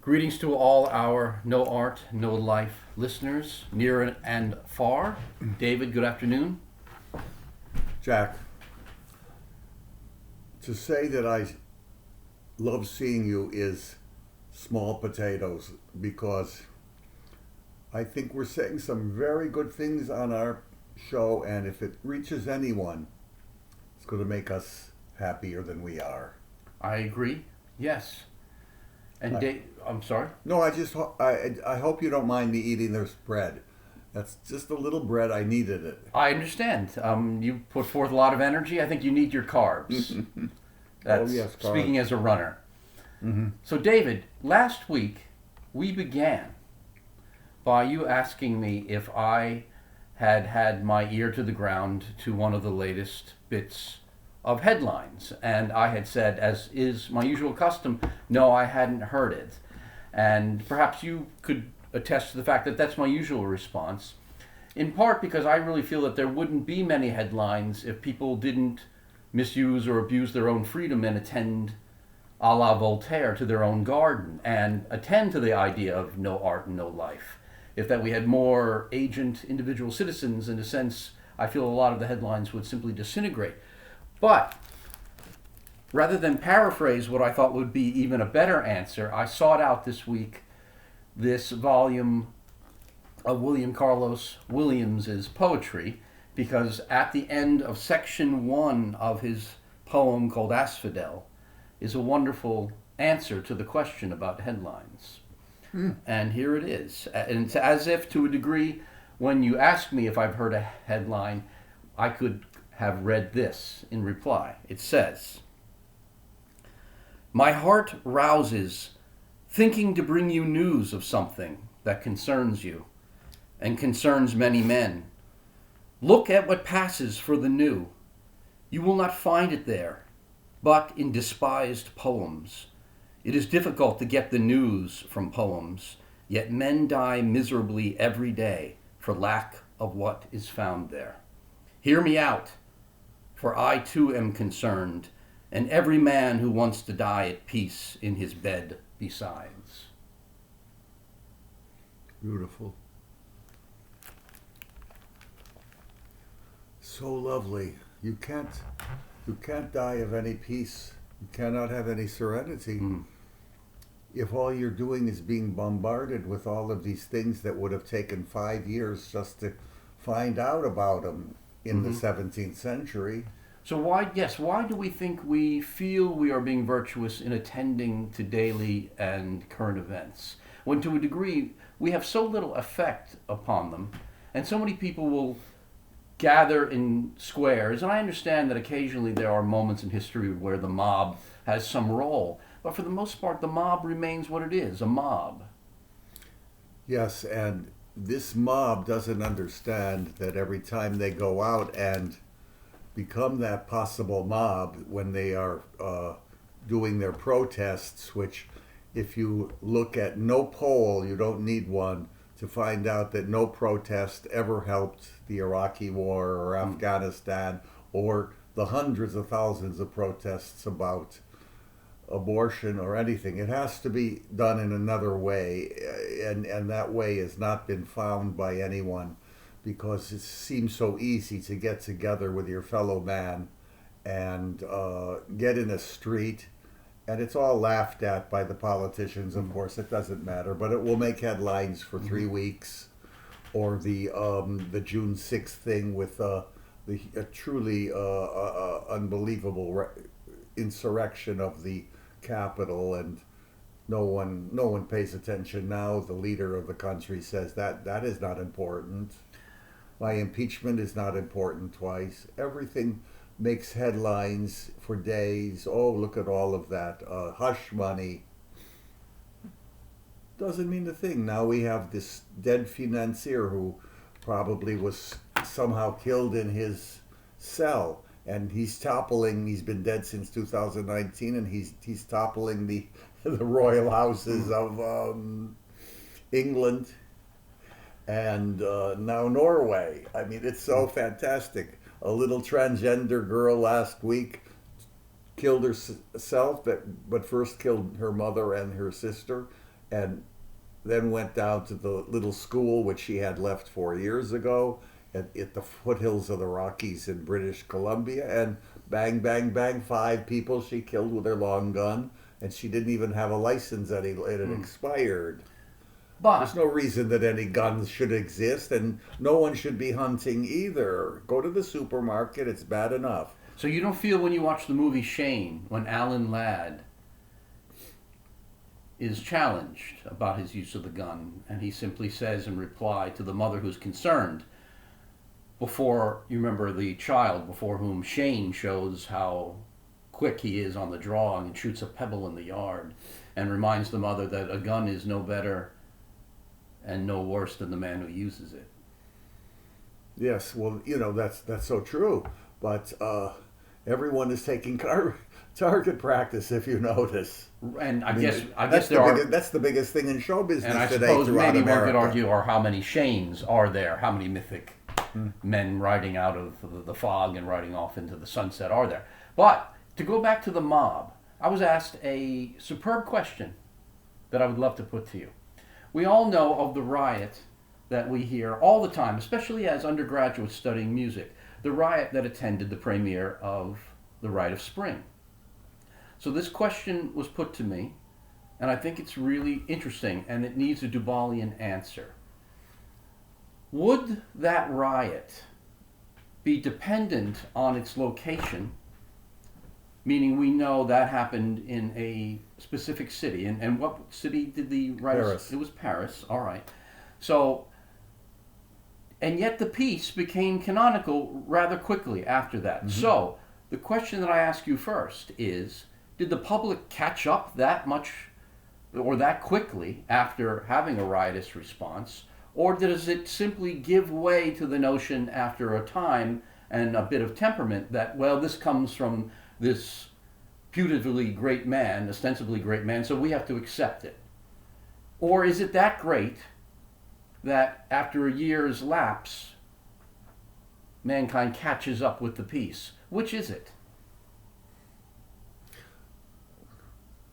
Greetings to all our No Art, No Life listeners, near and far. David, good afternoon. Jack, to say that I love seeing you is small potatoes because I think we're saying some very good things on our show, and if it reaches anyone, it's going to make us happier than we are. I agree. Yes. And I'm sorry? No, I hope you don't mind me eating this bread. That's just a little bread. I needed it. I understand. You put forth a lot of energy. I think you need your carbs. That's Oh yes, Carl. speaking as a runner. Mm-hmm. So, David, last week we began by you asking me if I had had my ear to the ground to one of the latest bits of headlines. And I had said, as is my usual custom, no, I hadn't heard it. And perhaps you could attest to the fact that that's my usual response, in part because I really feel that there wouldn't be many headlines if people didn't misuse or abuse their own freedom and attend a la Voltaire to their own garden and attend to the idea of no art and no life. If that we had more agent individual citizens, in a sense, I feel a lot of the headlines would simply disintegrate. But rather than paraphrase what I thought would be even a better answer, I sought out this week this volume of William Carlos Williams's poetry, because at the end of section 1 of his poem called Asphodel is a wonderful answer to the question about headlines. And here it is. And it's as if, to a degree, when you ask me if I've heard a headline, I could have read this in reply. It says, "My heart rouses, thinking to bring you news of something that concerns you, and concerns many men. Look at what passes for the new. You will not find it there, but in despised poems. It is difficult to get the news from poems, yet men die miserably every day for lack of what is found there. Hear me out, for I too am concerned, and every man who wants to die at peace in his bed besides." Beautiful. So lovely. You can't die of any peace. You cannot have any serenity if all you're doing is being bombarded with all of these things that would have taken 5 years just to find out about them in the 17th century. So why do we think we feel we are being virtuous in attending to daily and current events, when to a degree we have so little effect upon them, and so many people will gather in squares? And I understand that occasionally there are moments in history where the mob has some role, but for the most part the mob remains what it is, a mob. Yes, and this mob doesn't understand that every time they go out and become that possible mob when they are doing their protests, which if you look at no poll, you don't need one to find out that no protest ever helped the Iraqi war or Afghanistan or the hundreds of thousands of protests about abortion or anything. It has to be done in another way, and that way has not been found by anyone, because it seems so easy to get together with your fellow man and get in a street, and it's all laughed at by the politicians. Of course, it doesn't matter, but it will make headlines for 3 weeks, or the June 6th thing with the truly unbelievable insurrection of the Capitol, and no one pays attention now. The leader of the country says that is not important. My impeachment is not important twice. Everything makes headlines for days. Oh, look at all of that. Hush money. Doesn't mean a thing. Now we have this dead financier who probably was somehow killed in his cell. And he's been dead since 2019, and he's toppling the royal houses of England and now Norway. I mean, it's so fantastic. A little transgender girl last week killed herself, but first killed her mother and her sister, and then went down to the little school which she had left 4 years ago at the foothills of the Rockies in British Columbia, and bang, bang, bang, 5 people she killed with her long gun, and she didn't even have a license it had expired. But There's no reason that any guns should exist, and no one should be hunting either. Go to the supermarket, it's bad enough. so you don't feel when you watch the movie Shane, when Alan Ladd is challenged about his use of the gun, and he simply says in reply to the mother who's concerned, before, you remember the child before whom Shane shows how quick he is on the draw and shoots a pebble in the yard, and reminds the mother that a gun is no better and no worse than the man who uses it. Yes, well, that's so true. But everyone is taking target practice, if you notice. And I mean, guess there are, that's the biggest thing in show business and I today suppose throughout maybe one America. could argue, or how many Shanes are there? How many mythic men riding out of the fog and riding off into the sunset are there? But to go back to the mob, I was asked a superb question that I would love to put to you. We all know of the riot that we hear all the time, especially as undergraduates studying music, the riot that attended the premiere of The Rite of Spring. So this question was put to me, and I think it's really interesting, and it needs a Duvalian answer. Would that riot be dependent on its location, meaning we know that happened in a specific city, and what city did the riot? Paris. It was Paris, all right. So, and yet the piece became canonical rather quickly after that. Mm-hmm. So, the question that I ask you first is, did the public catch up that much or that quickly after having a riotous response? Or does it simply give way to the notion after a time and a bit of temperament that, well, this comes from this putatively great man, ostensibly great man, so we have to accept it? Or is it that great that after a year's lapse, mankind catches up with the piece? Which is it?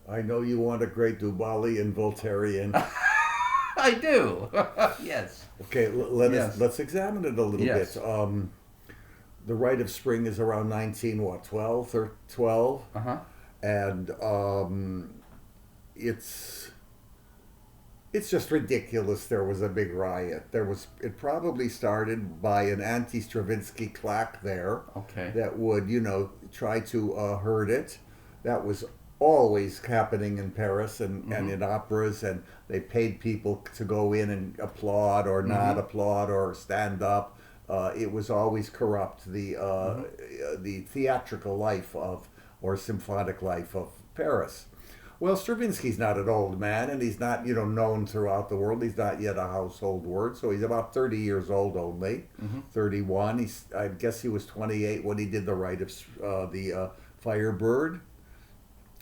I know you want a great Duvalian Voltairean. I do. Yes. Okay, let's examine it a little Yes. bit. The Rite of Spring is around 1912 or 12, and it's just ridiculous. There was a big riot. It probably started by an anti-Stravinsky claque there. Okay. That would try to hurt it. That was always happening in Paris and in operas, and they paid people to go in and applaud or not applaud or stand up. It was always corrupt, the theatrical life or symphonic life of Paris. Well, Stravinsky's not an old man, and he's not known throughout the world. He's not yet a household word, so he's about 30 years old only, 31. I guess he was 28 when he did the Rite of the Firebird.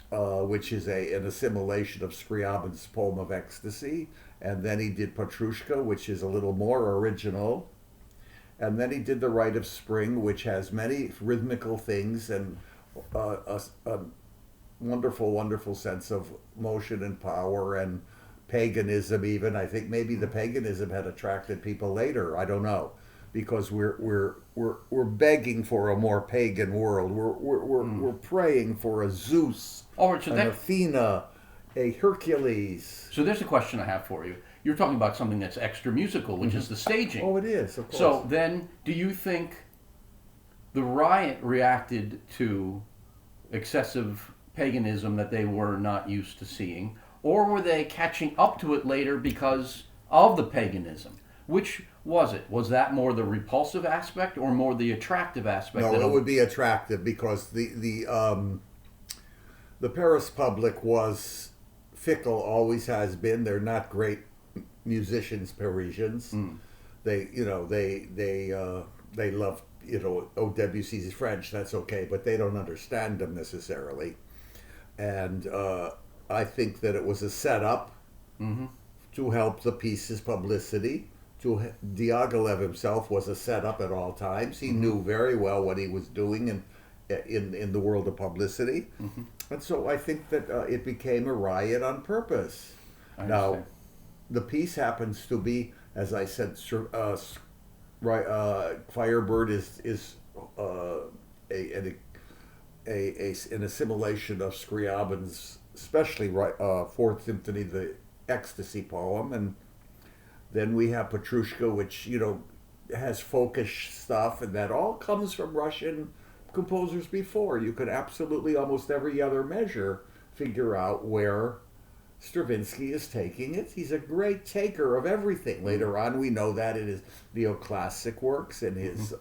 Which is an assimilation of Scriabin's poem of ecstasy. And then he did Petrushka, which is a little more original. And then he did the Rite of Spring, which has many rhythmical things and a wonderful, wonderful sense of motion and power and paganism even. I think maybe the paganism had attracted people later. I don't know. Because we're begging for a more pagan world. We're praying for a Zeus, an Athena, a Hercules. So there's a question I have for you. You're talking about something that's extra musical, which is the staging. Oh, it is, of course. So then, do you think the riot reacted to excessive paganism that they were not used to seeing, or were they catching up to it later because of the paganism? Which was it? Was that more the repulsive aspect or more the attractive aspect? No, it would be attractive because the Paris public was fickle, always has been. They're not great musicians, Parisians. They love Debussy's French. That's okay, but they don't understand them necessarily. And I think that it was a setup to help the piece's publicity. Diaghilev himself was a setup at all times. He knew very well what he was doing in the world of publicity. And so I think that it became a riot on purpose. I Now, understand. the piece happens to be, as I said, Firebird is uh, an assimilation of Scriabin's, especially Fourth Symphony, the Ecstasy poem, and then we have Petrushka, which has folkish stuff, and that all comes from Russian composers before. You could absolutely almost every other measure figure out where Stravinsky is taking it. He's a great taker of everything. Later on, we know that in his neoclassic works and his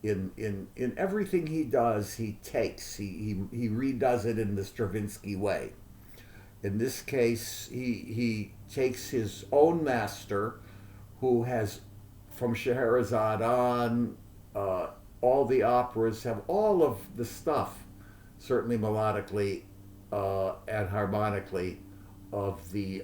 in everything he does, he takes. He redoes it in the Stravinsky way. In this case, he takes his own master, who has, from Scheherazade on, all the operas have all of the stuff, certainly melodically and harmonically, of the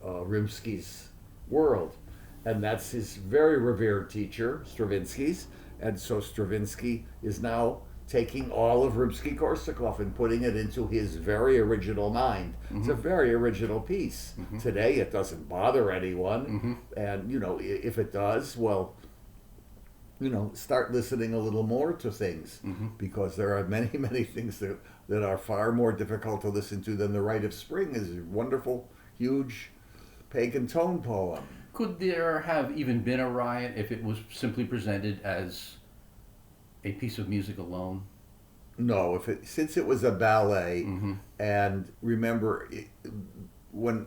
Rimsky's world. And that's his very revered teacher, Stravinsky's. And so Stravinsky is now taking all of Rimsky-Korsakov and putting it into his very original mind. Mm-hmm. It's a very original piece. Mm-hmm. Today it doesn't bother anyone. Mm-hmm. And, if it does, well, start listening a little more to things, mm-hmm. because there are many, many things that are far more difficult to listen to than The Rite of Spring is a wonderful, huge pagan tone poem. Could there have even been a riot if it was simply presented as a piece of music alone? No, since it was a ballet, mm-hmm. and remember, when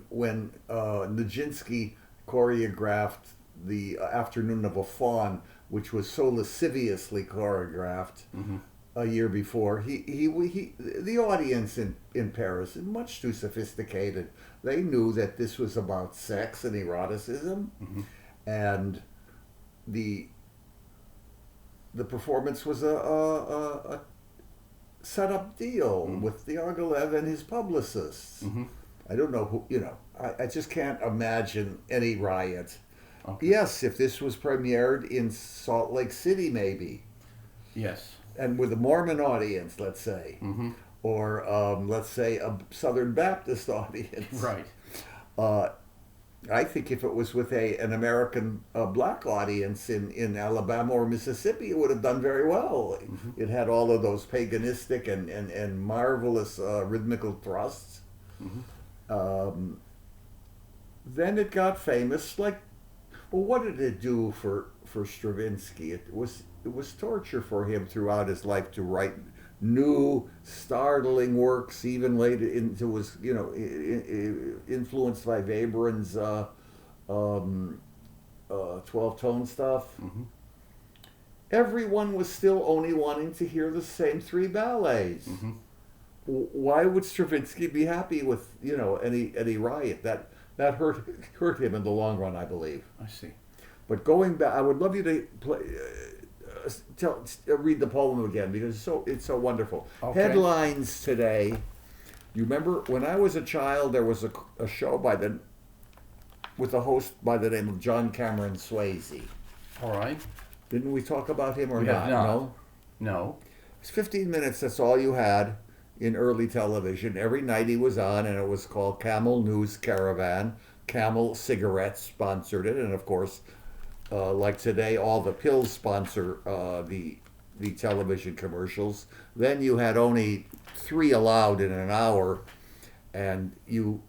Nijinsky choreographed the Afternoon of a Faun, which was so lasciviously choreographed, mm-hmm. a year before, the audience in Paris is much too sophisticated. They knew that this was about sex and eroticism, mm-hmm. and the performance was a set-up deal, mm-hmm. with Diaghilev and his publicists. Mm-hmm. I don't know who, I just can't imagine any riot. Okay. Yes, if this was premiered in Salt Lake City, maybe. Yes. And with a Mormon audience, let's say. Mm-hmm. Or, let's say, a Southern Baptist audience. Right. I think if it was with an American black audience in Alabama or Mississippi, it would have done very well. Mm-hmm. It had all of those paganistic and marvelous rhythmical thrusts. Mm-hmm. Then it got famous. Well, what did it do for Stravinsky? It was torture for him throughout his life to write new, startling works, even later into his, influenced by Webern's 12-tone stuff. Mm-hmm. Everyone was still only wanting to hear the same three ballets. Mm-hmm. Why would Stravinsky be happy with, any riot? That hurt him in the long run, I believe. I see. But going back, I would love you to read the poem again, because it's so wonderful. Okay. Headlines today. You remember when I was a child, there was a show with a host by the name of John Cameron Swayze. All right. Didn't we talk about him or not? No. No. It's 15 minutes. That's all you had in early television. Every night he was on, and it was called Camel News Caravan. Camel Cigarettes sponsored it, and of course, like today, all the pills sponsor the television commercials. Then you had only 3 allowed in an hour, and you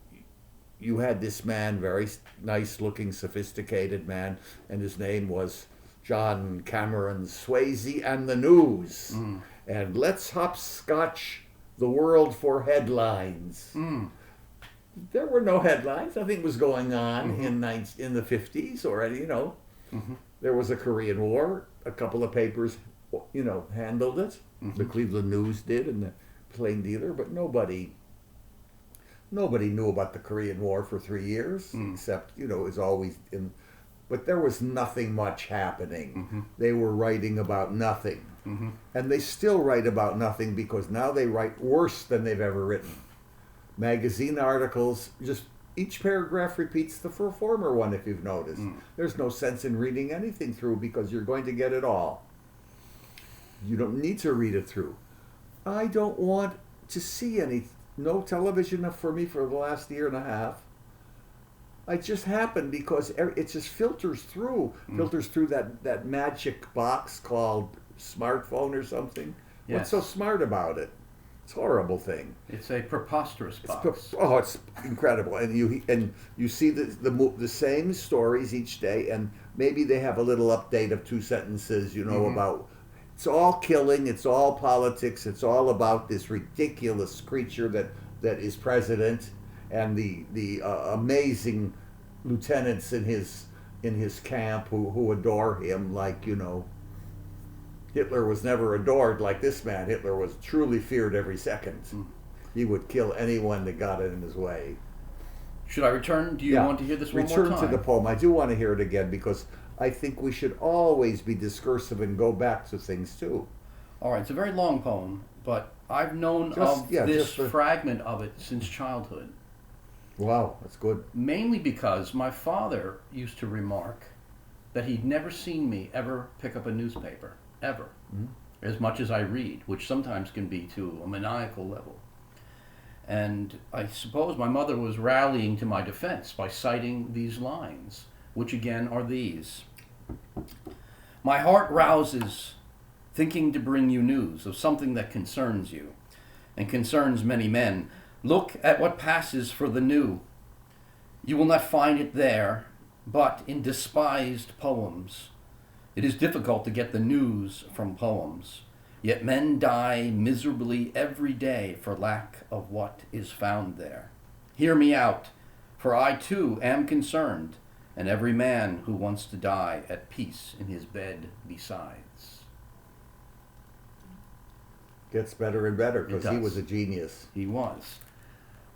had this man, very nice-looking, sophisticated man, and his name was John Cameron Swayze and the News. Mm. And let's hopscotch the world for headlines. Mm. There were no headlines. Nothing was going on, mm-hmm. in the 50s already, Mm-hmm. There was a Korean War. A couple of papers, handled it. Mm-hmm. The Cleveland News did, and the Plain Dealer, but nobody knew about the Korean War for 3 years, except, it was always in. But there was nothing much happening. Mm-hmm. They were writing about nothing. Mm-hmm. And they still write about nothing, because now they write worse than they've ever written. Magazine articles, just each paragraph repeats the former one, if you've noticed. There's no sense in reading anything through, because you're going to get it all. You don't need to read it through. I don't want to see no television for me for the last year and a half. It just happened because it just filters through that magic box called smartphone or something. What's so Yes. smart about it? It's a horrible thing. It's a preposterous box. It's incredible, and you see the same stories each day, and maybe they have a little update of 2 sentences, about. It's all killing. It's all politics. It's all about this ridiculous creature that is president, and the amazing lieutenants in his camp who adore him, like Hitler was never adored like this man. Hitler was truly feared every second. He would kill anyone that got in his way. Should I return? Do you want to hear this one more time? Return to the poem. I do want to hear it again because I think we should always be discursive and go back to things too. All right, it's a very long poem, but I've known this fragment of it since childhood. Wow, that's good. Mainly because my father used to remark that he'd never seen me ever pick up a newspaper, ever, as much as I read, which sometimes can be to a maniacal level. And I suppose my mother was rallying to my defense by citing these lines, which again are these. My heart rouses, thinking to bring you news of something that concerns you, and concerns many men. Look at what passes for the new. You will not find it there, but in despised poems. It is difficult to get the news from poems, yet men die miserably every day for lack of what is found there. Hear me out, for I too am concerned, and every man who wants to die at peace in his bed besides. Gets better and better because he was a genius. He was.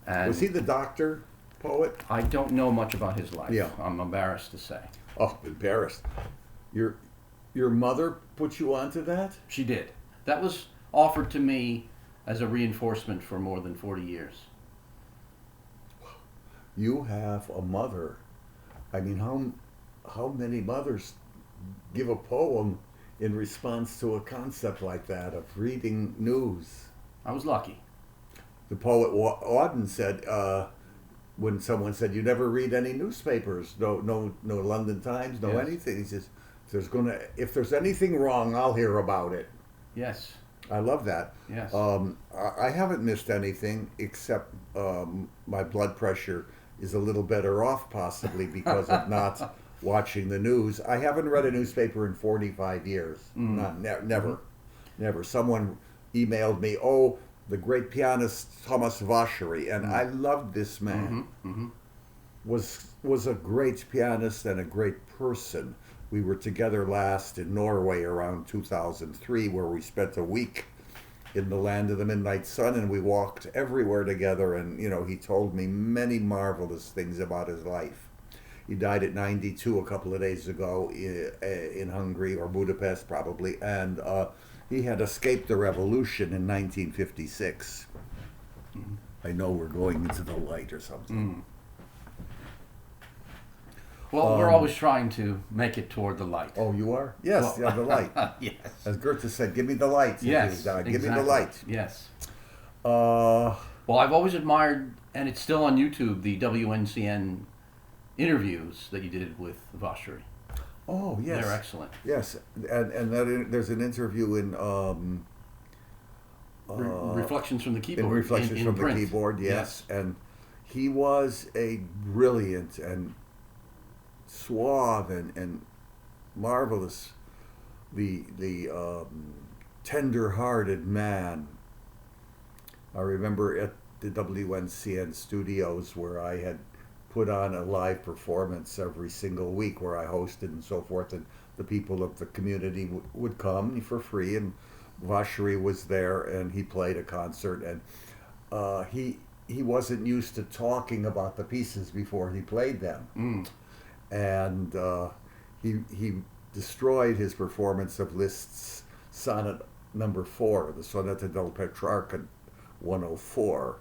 And was he the doctor poet? I don't know much about his life. Yeah. I'm embarrassed to say. Oh, embarrassed. Your mother put you onto that? She did. That was offered to me as a reinforcement for more than 40 years. You have a mother. I mean, how many mothers give a poem in response to a concept like that of reading news? I was lucky. The poet Auden said, when someone said, "You never read any newspapers, no London Times, no anything," he says, "If there's anything wrong, I'll hear about it." Yes. I love that. Yes. I haven't missed anything except my blood pressure is a little better off, possibly because of not watching the news. I haven't read a newspaper in 45 years. Never. Someone emailed me, "Oh, the great pianist Thomas Vachery," and I loved this man. Was a great pianist and a great person. We were together last in Norway around 2003, where we spent a week in the land of the midnight sun, and we walked everywhere together, and he told me many marvelous things about his life. He died at 92 a couple of days ago in Hungary, or Budapest probably, and he had escaped the revolution in 1956. I know we're going into the light or something. Well, we're always trying to make it toward the light. Oh, you are? Yes, the light. Yes. As Goethe said, "Give me the light." Yes, Give me the light. Yes. Uh, Well, I've always admired, and it's still on YouTube, the WNCN interviews that you did with Vachery. oh, yes. They're excellent. Yes, and there's an interview in Reflections from the Keyboard. Reflections in from print. the Keyboard, yes. And he was a brilliant and suave and marvelous, the tender-hearted man. I remember at the WNCN studios where I had put on a live performance every single week where I hosted and so forth, and the people of the community would come for free, and Vachery was there, and he played a concert, and he wasn't used to talking about the pieces before he played them. And he destroyed his performance of Liszt's Sonnet Number 4, the Sonata del Petrarca 104.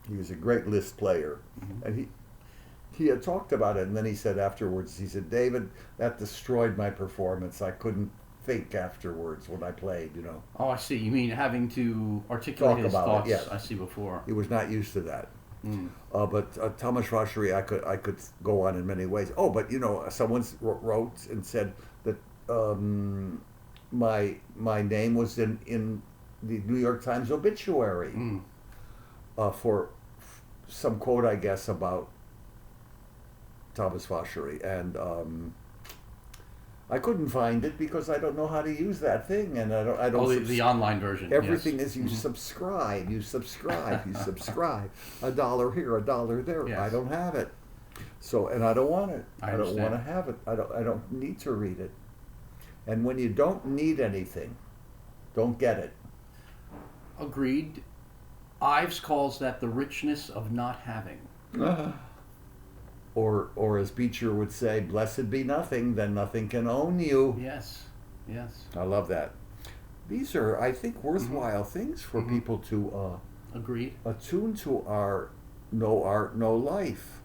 He was a great Liszt player, and he had talked about it, and then he said afterwards, he said, "David, that destroyed my performance. I couldn't think afterwards when I played. You know, Oh, I see. You mean having to articulate talk his about thoughts? it. Yes, I see before. he was not used to that. Mm. But Thomas Vashery, I could go on in many ways. Oh, but you know, someone wrote and said that my name was in the New York Times obituary Mm. for some quote, I guess, about Thomas Vashery, and I couldn't find it because I don't know how to use that thing, and I don't. Oh, the online version. Everything yes. is you Mhm. subscribe, you subscribe, you subscribe. $1 here, $1 there. Yes. I don't have it, so and I don't want it. I don't want understand. to have it. I don't need to read it. And when you don't need anything, don't get it. Agreed. Ives calls that the richness of not having. Or as Beecher would say, "Blessed be nothing, then nothing can own you." Yes. Yes. I love that. These are, I think, worthwhile things for people to Agreed. attune to our no art, no life.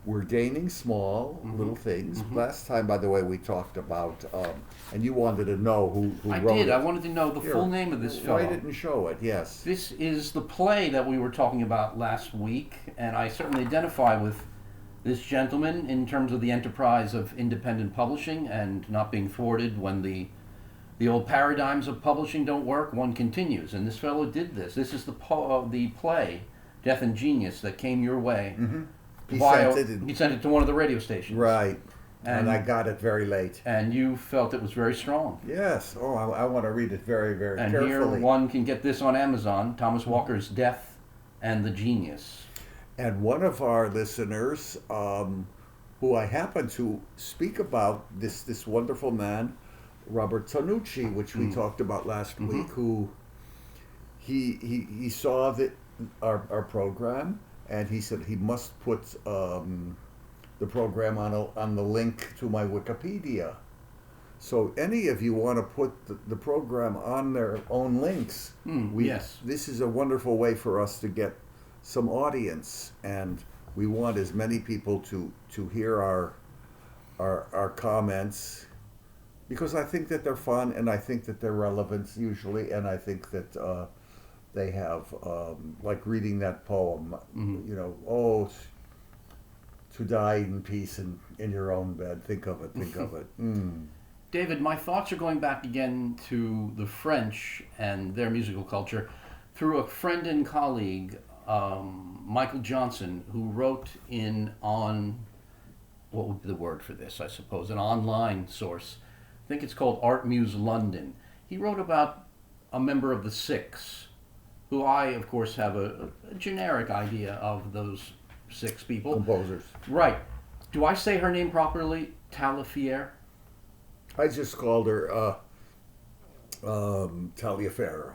We're gaining small little things. Last time, by the way, we talked about, and you wanted to know who I wrote did. it. I wanted to know the Here, full name of this fellow. Write it and show it, yes. This is the play that we were talking about last week, and I certainly identify with this gentleman in terms of the enterprise of independent publishing and not being thwarted when the old paradigms of publishing don't work. One continues, and this fellow did this. This is the play, Death and Genius, that came your way. He He sent it to one of the radio stations. Right. And And- I got it very late. And you felt it was very strong. Yes. Oh, I want to read it very, very And carefully. here one can get this on Amazon, Thomas Walker's Death and the Genius. And one of our listeners, who I happen to speak about, this wonderful man, Robert Tonucci, which we talked about last week, who he saw our program, and he said he must put the program on the link to my Wikipedia. So any of you want to put the program on their own links, Yes. this is a wonderful way for us to get some audience, and we want as many people to hear our comments, because I think that they're fun, and I think that they're relevant usually, and I think that they have like reading that poem, you know, oh, to die in peace in your own bed. Think of it. Think of it. David, my thoughts are going back again to the French and their musical culture through a friend and colleague, Michael Johnson, who wrote on, what would be the word for this, I suppose, an online source. I think it's called Art Muse London. He wrote about a member of the Six, who I, of course, have a generic idea of those six people. Composers. Right. Do I say her name properly? Taillefer? I just called her Taliaferro.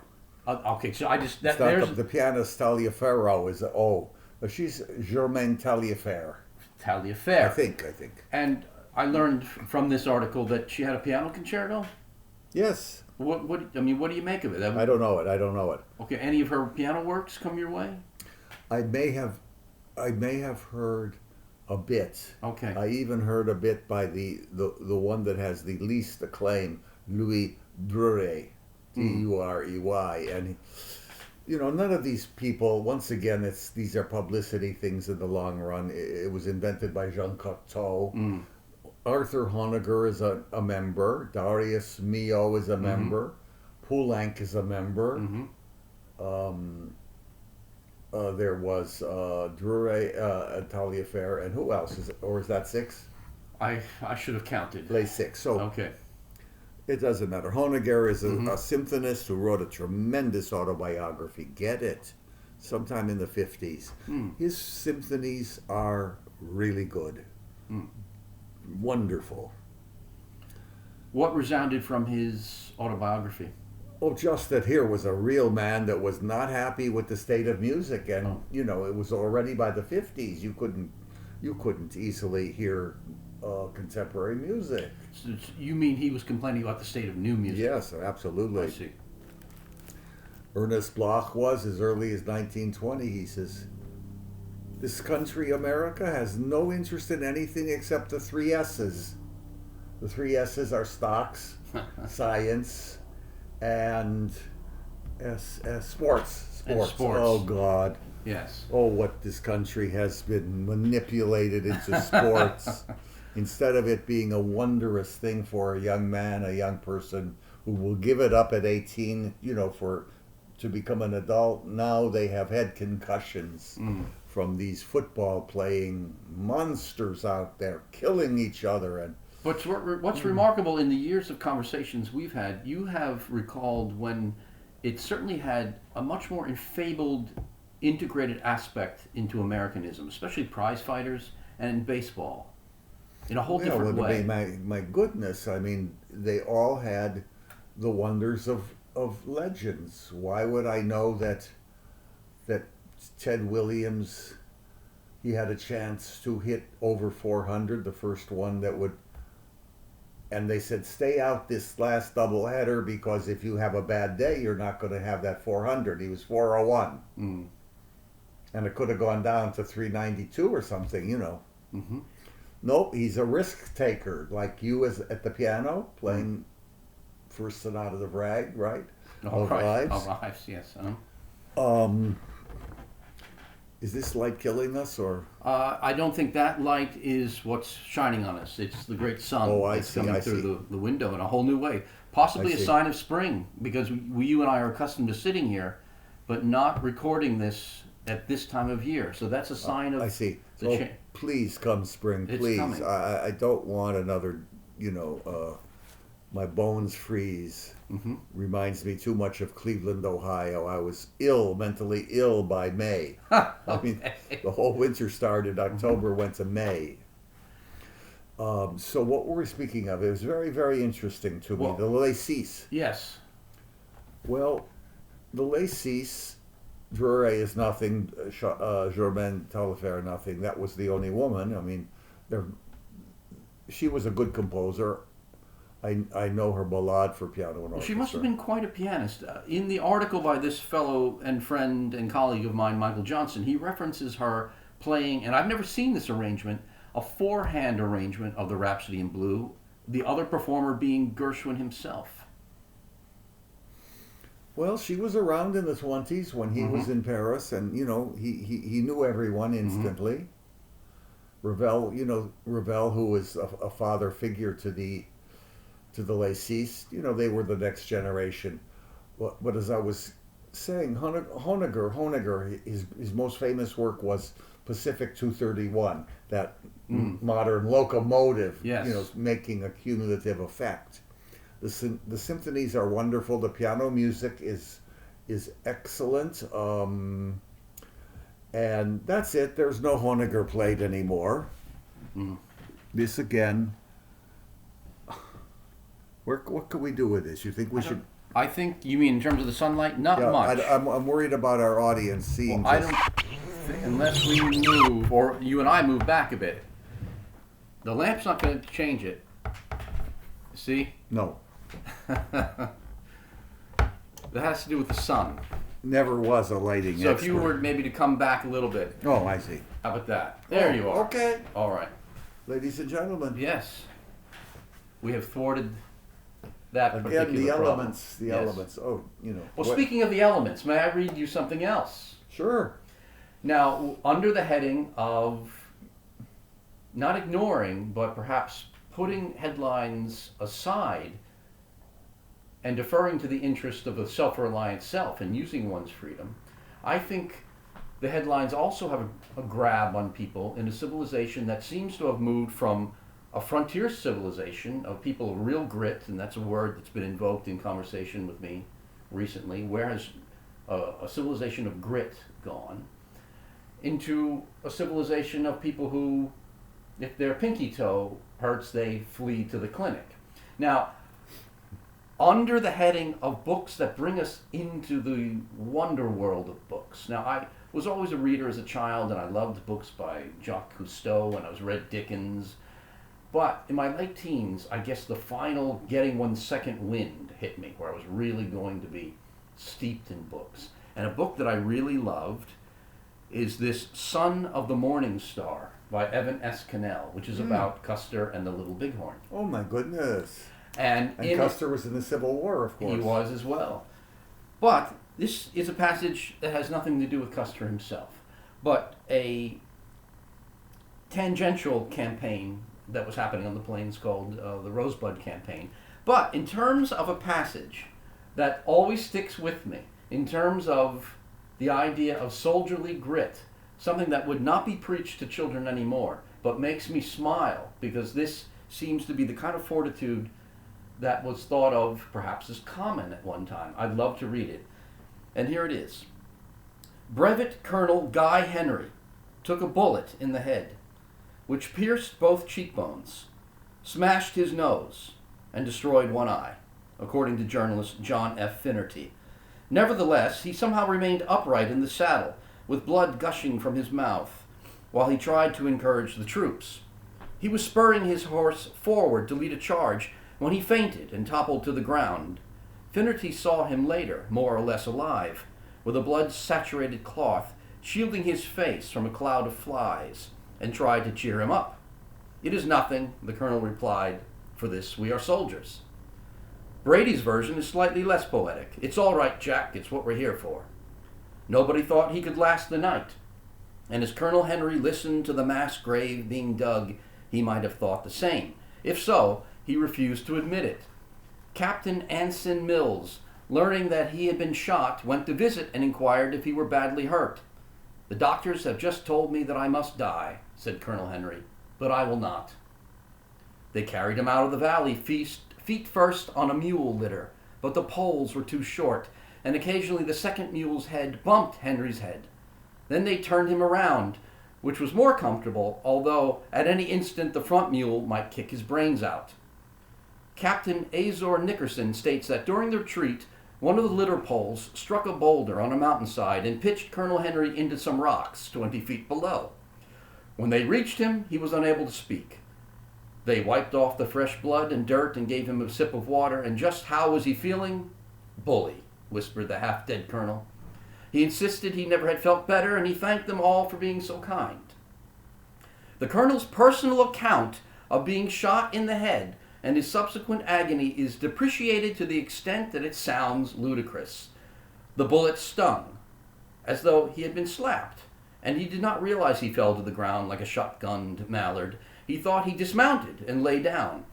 Okay, so I just It's not there's the pianist Taliaferro is but she's Germaine Taliaferro. Taillefer. I think. And I learned from this article that she had a piano concerto. Yes. What do you make of it? I don't know it. Okay, any of her piano works come your way? I may have heard a bit. Okay. I even heard a bit by the one that has the least acclaim, Louis Drurey, Durey, and you know, none of these people. Once again, these are publicity things in the long run. It was invented by Jean Cocteau. Arthur Honegger is a member. Darius Milhaud is a member. Poulenc is a member. There was Drury, Taliaferro, and who else is it? Or is that six? I should have counted. Play six. So Okay. it doesn't matter. Honegger is a symphonist who wrote a tremendous autobiography. Get it? Sometime in the 50s. His symphonies are really good. Wonderful. What resounded from his autobiography? Oh, just that here was a real man that was not happy with the state of music, and you know, it was already by the 50s. You couldn't easily hear contemporary music. So you mean he was complaining about the state of new music? Yes, absolutely. I see. Ernest Bloch was as early as 1920. He says, "This country, America, has no interest in anything except the three S's: The three S's are stocks, science, and sports. And Sports. sports. Oh God. Yes. Oh, what this country has been manipulated into sports. Instead of it being a wondrous thing for a young man, a young person who will give it up at 18, to become an adult, now they have had concussions from these football playing monsters out there killing each other. And But what's remarkable in the years of conversations we've had, you have recalled when it certainly had a much more enfabled, integrated aspect into Americanism, especially prize fighters and baseball, in a whole different way. My goodness, I mean, they all had the wonders of legends. Why would I know that Ted Williams, he had a chance to hit over 400, the first one that would, and they said, stay out this last doubleheader because if you have a bad day, you're not going to have that 400. He was 401. And it could have gone down to 392 or something, Mm-hmm. Nope, he's a risk taker, like you as at the piano, playing First Sonata of Rag, right? Of Lives. Of Lives, yes. Is this light killing us, or? I don't think that light is what's shining on us. It's the great sun that's coming through the window in a whole new way. Possibly a sign of spring, because you and I are accustomed to sitting here, but not recording this at this time of year. So that's a sign of. I see. Please come spring, please. Coming. I don't want another, my bones freeze. Mm-hmm. Reminds me too much of Cleveland, Ohio. I was mentally ill by May. Okay. I mean, the whole winter started October, went to May. So what were we speaking of? It was very, very interesting to me. The Les Six. Yes. Well, the Les Six, Drury is nothing, Germaine Taillefer nothing. That was the only woman. I mean, she was a good composer. I know her ballade for piano and orchestra. She must have been quite a pianist. In the article by this fellow and friend and colleague of mine, Michael Johnson, he references her playing, and I've never seen this arrangement, a four-hand arrangement of the Rhapsody in Blue, the other performer being Gershwin himself. Well, she was around in the 20s when he was in Paris, and, he knew everyone instantly. Ravel, Ravel, who was a father figure to the Les Six, they were the next generation. But as I was saying, Honegger, his most famous work was Pacific 231, that modern locomotive, yes. Making a cumulative effect. The symphonies are wonderful. The piano music is excellent. And that's it. There's no Honegger played anymore. This again. What could we do with this? You think we should? I think you mean in terms of the sunlight, not much. I'm worried about our audience seeing. Well, I don't think, unless we move, or you and I move back a bit. The lamp's not going to change it. See? No. That has to do with the sun. Never was a lighting So expert. if you were maybe to come back a little bit. Oh, I see. How about that? There you are. Okay. All right. Ladies and gentlemen. Yes. We have thwarted that particular Again, the problem. elements. The Yes. elements. Oh, Well, speaking of the elements, may I read you something else? Sure. Now, under the heading of not ignoring, but perhaps putting headlines aside and deferring to the interest of a self-reliant self and using one's freedom, I think the headlines also have a grab on people in a civilization that seems to have moved from a frontier civilization of people of real grit, and that's a word that's been invoked in conversation with me recently. Where has a civilization of grit gone? Into a civilization of people who, if their pinky toe hurts, they flee to the clinic. Now, under the heading of books that bring us into the wonder world of books. Now, I was always a reader as a child, and I loved books by Jacques Cousteau, and I was read Dickens. But in my late teens, I guess the final getting one second wind hit me, where I was really going to be steeped in books. And a book that I really loved is this Son of the Morning Star by Evan S. Cannell, which is about Custer and the Little Bighorn. Oh my goodness. And Custer was in the Civil War, of course. He was as well. But this is a passage that has nothing to do with Custer himself, but a tangential campaign that was happening on the plains called the Rosebud Campaign. But in terms of a passage that always sticks with me, in terms of the idea of soldierly grit, something that would not be preached to children anymore, but makes me smile because this seems to be the kind of fortitude that was thought of perhaps as common at one time. I'd love to read it. And here it is. Brevet Colonel Guy Henry took a bullet in the head, which pierced both cheekbones, smashed his nose, and destroyed one eye, according to journalist John F. Finnerty. Nevertheless, he somehow remained upright in the saddle, with blood gushing from his mouth, while he tried to encourage the troops. He was spurring his horse forward to lead a charge when he fainted and toppled to the ground. Finnerty saw him later, more or less alive, with a blood-saturated cloth shielding his face from a cloud of flies, and tried to cheer him up. "It is nothing," the colonel replied. "For this we are soldiers." Brady's version is slightly less poetic. "It's all right, Jack. It's what we're here for." Nobody thought he could last the night, and as Colonel Henry listened to the mass grave being dug, he might have thought the same. If so, he refused to admit it. Captain Anson Mills, learning that he had been shot, went to visit and inquired if he were badly hurt. "The doctors have just told me that I must die," said Colonel Henry, "but I will not." They carried him out of the valley, feet first on a mule litter, but the poles were too short, and occasionally the second mule's head bumped Henry's head. Then they turned him around, which was more comfortable, although at any instant the front mule might kick his brains out. Captain Azor Nickerson states that during the retreat, one of the litter poles struck a boulder on a mountainside and pitched Colonel Henry into some rocks 20 feet below. When they reached him, he was unable to speak. They wiped off the fresh blood and dirt and gave him a sip of water, and just how was he feeling? "Bully," whispered the half-dead colonel. He insisted he never had felt better, and he thanked them all for being so kind. The colonel's personal account of being shot in the head and his subsequent agony is depreciated to the extent that it sounds ludicrous. The bullet stung, as though he had been slapped, and he did not realize he fell to the ground like a shotgunned mallard. He thought he dismounted and lay down.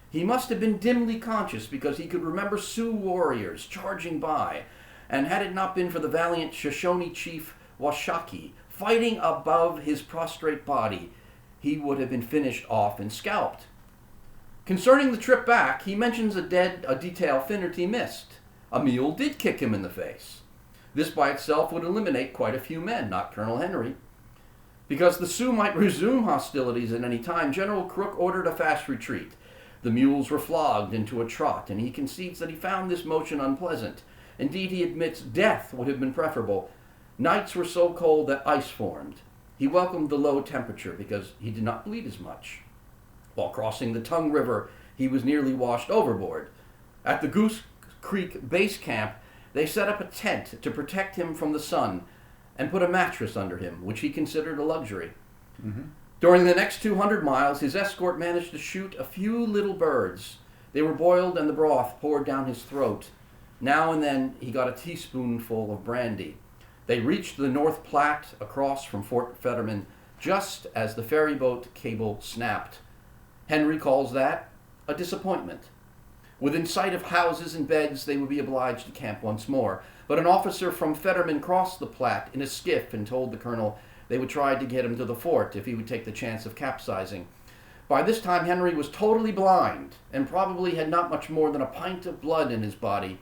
He must have been dimly conscious because he could remember Sioux warriors charging by, and had it not been for the valiant Shoshone chief Washakie fighting above his prostrate body, he would have been finished off and scalped. Concerning the trip back, he mentions a detail Finnerty missed. A mule did kick him in the face. This by itself would eliminate quite a few men, not Colonel Henry. Because the Sioux might resume hostilities at any time, General Crook ordered a fast retreat. The mules were flogged into a trot, and he concedes that he found this motion unpleasant. Indeed, he admits death would have been preferable. Nights were so cold that ice formed. He welcomed the low temperature because he did not bleed as much. While crossing the Tongue River, he was nearly washed overboard. At the Goose Creek base camp, they set up a tent to protect him from the sun and put a mattress under him, which he considered a luxury. Mm-hmm. During the next 200 miles, his escort managed to shoot a few little birds. They were boiled and the broth poured down his throat. Now and then he got a teaspoonful of brandy. They reached the North Platte across from Fort Fetterman just as the ferryboat cable snapped. Henry calls that a disappointment. Within sight of houses and beds, they would be obliged to camp once more. But an officer from Fetterman crossed the Platte in a skiff and told the colonel they would try to get him to the fort if he would take the chance of capsizing. By this time, Henry was totally blind and probably had not much more than a pint of blood in his body.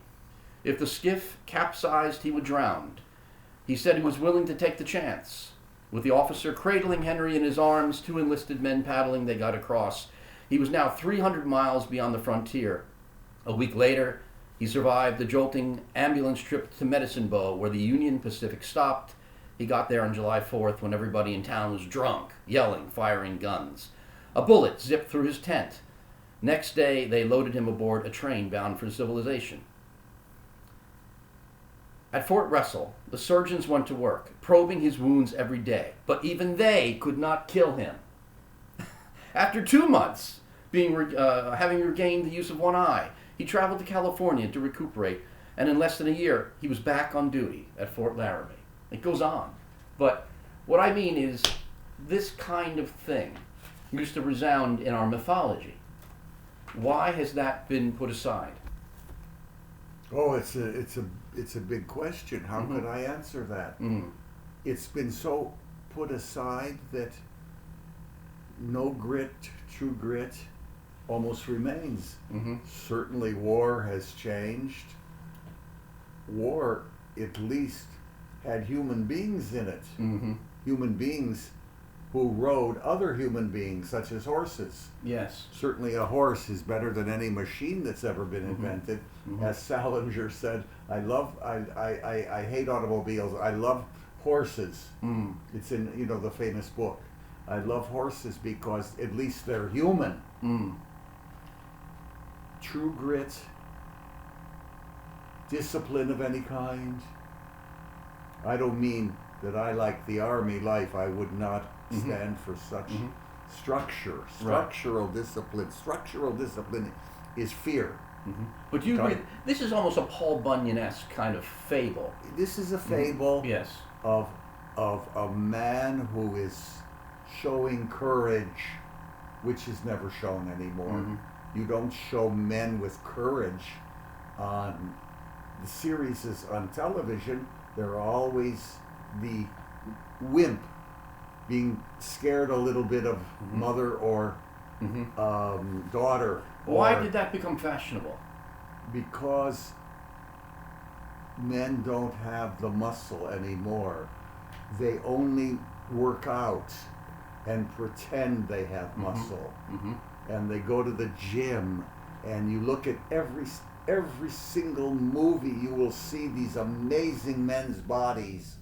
If the skiff capsized, he would drown. He said he was willing to take the chance. With the officer cradling Henry in his arms, 2 enlisted men paddling, they got across. He was now 300 miles beyond the frontier. A week later, he survived the jolting ambulance trip to Medicine Bow, where the Union Pacific stopped. He got there on July 4th when everybody in town was drunk, yelling, firing guns. A bullet zipped through his tent. Next day, they loaded him aboard a train bound for civilization. At Fort Russell, the surgeons went to work, probing his wounds every day, but even they could not kill him. After 2 months, having regained the use of one eye, he traveled to California to recuperate, and in less than a year, he was back on duty at Fort Laramie. It goes on. But what I mean is, this kind of thing used to resound in our mythology. Why has that been put aside? Oh, it's a big question. How Mhm. could I answer that? Mm. It's been so put aside that no grit, true grit, almost remains. Mm-hmm. Certainly, war has changed. War, at least, had human beings in it. Mm-hmm. Human beings who rode other human beings, such as horses. Yes. Certainly, a horse is better than any machine that's ever been Mhm. invented. Mhm. As Salinger said, I hate automobiles. I love horses. Mm. It's in the famous book. I love horses because at least they're human. Mm. True grit, discipline of any kind. I don't mean that I like the army life. I would not Mhm. stand for such Mhm. structure. Right. Structural discipline. Structural discipline is fear. Mm-hmm. But you Got agree, it. this is almost a Paul Bunyan-esque kind of fable. This is a fable Yes. of a man who is showing courage, which is never shown anymore. Mhm. You don't show men with courage on the series is on television. They're always the wimp being scared a little bit of Mhm. mother or Mm-hmm. daughter. Why or- did that become fashionable? Because men don't have the muscle anymore. They only work out and pretend they have Mhm. muscle. Mm-hmm. And they go to the gym, and you look at every single movie, you will see these amazing men's bodies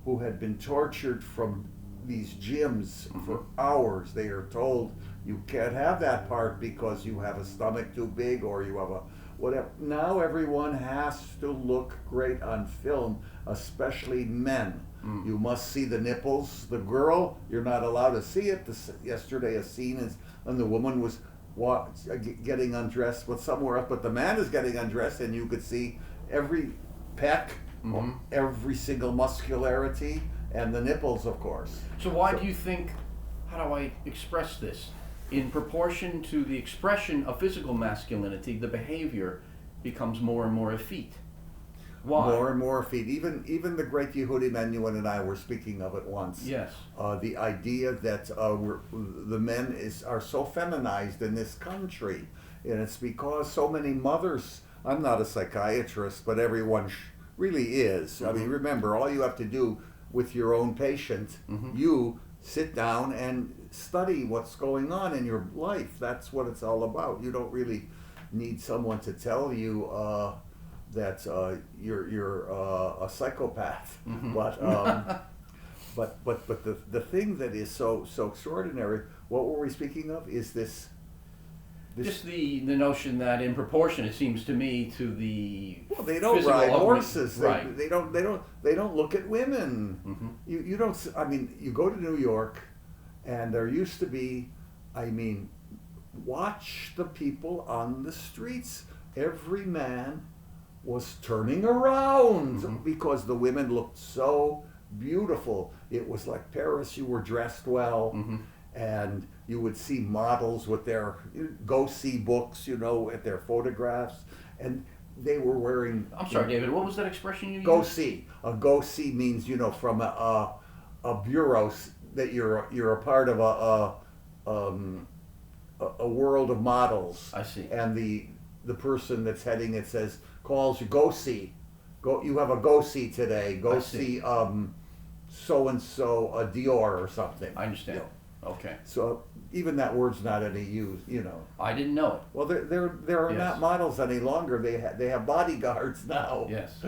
who had been tortured from these gyms for hours. They are told you can't have that part because you have a stomach too big or you have a whatever. Now everyone has to look great on film, especially men. Mm. You must see the nipples. The girl, you're not allowed to see it. Yesterday, a scene is, and the woman was getting undressed, but somewhere else. But the man is getting undressed, and you could see every pec, Mhm. every single muscularity, and the nipples, of course. So why do you think, how do I express this? In proportion to the expression of physical masculinity, the behavior becomes more and more effete. Why? More and more feet. Even the great Yehudi Menuhin and I were speaking of it once. Yes. The idea that the men are so feminized in this country, and it's because so many mothers. I'm not a psychiatrist, but everyone really is. I mean, remember, all you have to do with your own patient, you sit down and study what's going on in your life. That's what it's all about. You don't really need someone to tell you that you're a psychopath. But the thing that is so extraordinary. What were we speaking of? Is this Just the notion that in proportion, it seems to me, to the Well, they don't physical ride augment- horses. Right. They don't look at women. Mhm. You don't. I mean, you go to New York, and there used to be. I mean, watch the people on the streets. Every man was turning around because the women looked so beautiful. It was like Paris. You were dressed well. And you would see models with their go-see books, at their photographs, and they were wearing. I'm sorry, David. What was that expression you used? Go-see. A go-see means from a bureau that you're a part of a world of models. I see. And the person that's heading it calls you go-see. You have a go-see today. Go see so and so a Dior or something. I understand. Okay. So even that word's not any use, I didn't know it. Well, there are Yes. not models any longer. They have bodyguards now. Yes.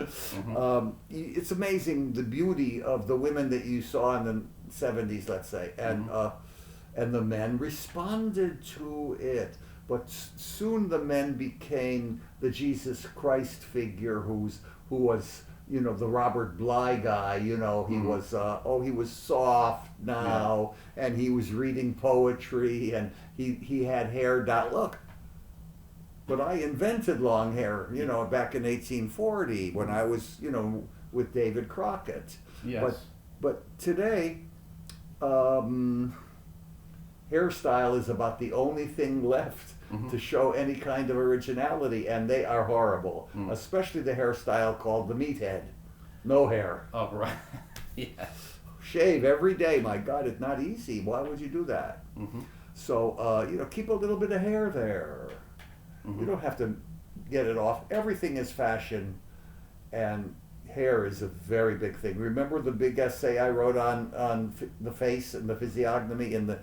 It's amazing the beauty of the women that you saw in the 70s, let's say, and the men responded to it. But soon the men became the Jesus Christ figure who was the Robert Bly guy. He was he was soft now, and he was reading poetry, and he had hair down. Look, but I invented long hair, back in 1840 when I was, with David Crockett. Yes. But today, hairstyle is about the only thing left to show any kind of originality, and they are horrible. Especially the hairstyle called the meathead, no hair. Oh, right. Yes. Shave every day. My God, it's not easy. Why would you do that? So keep a little bit of hair there. You don't have to get it off. Everything is fashion, and hair is a very big thing. Remember the big essay I wrote on the face and the physiognomy in the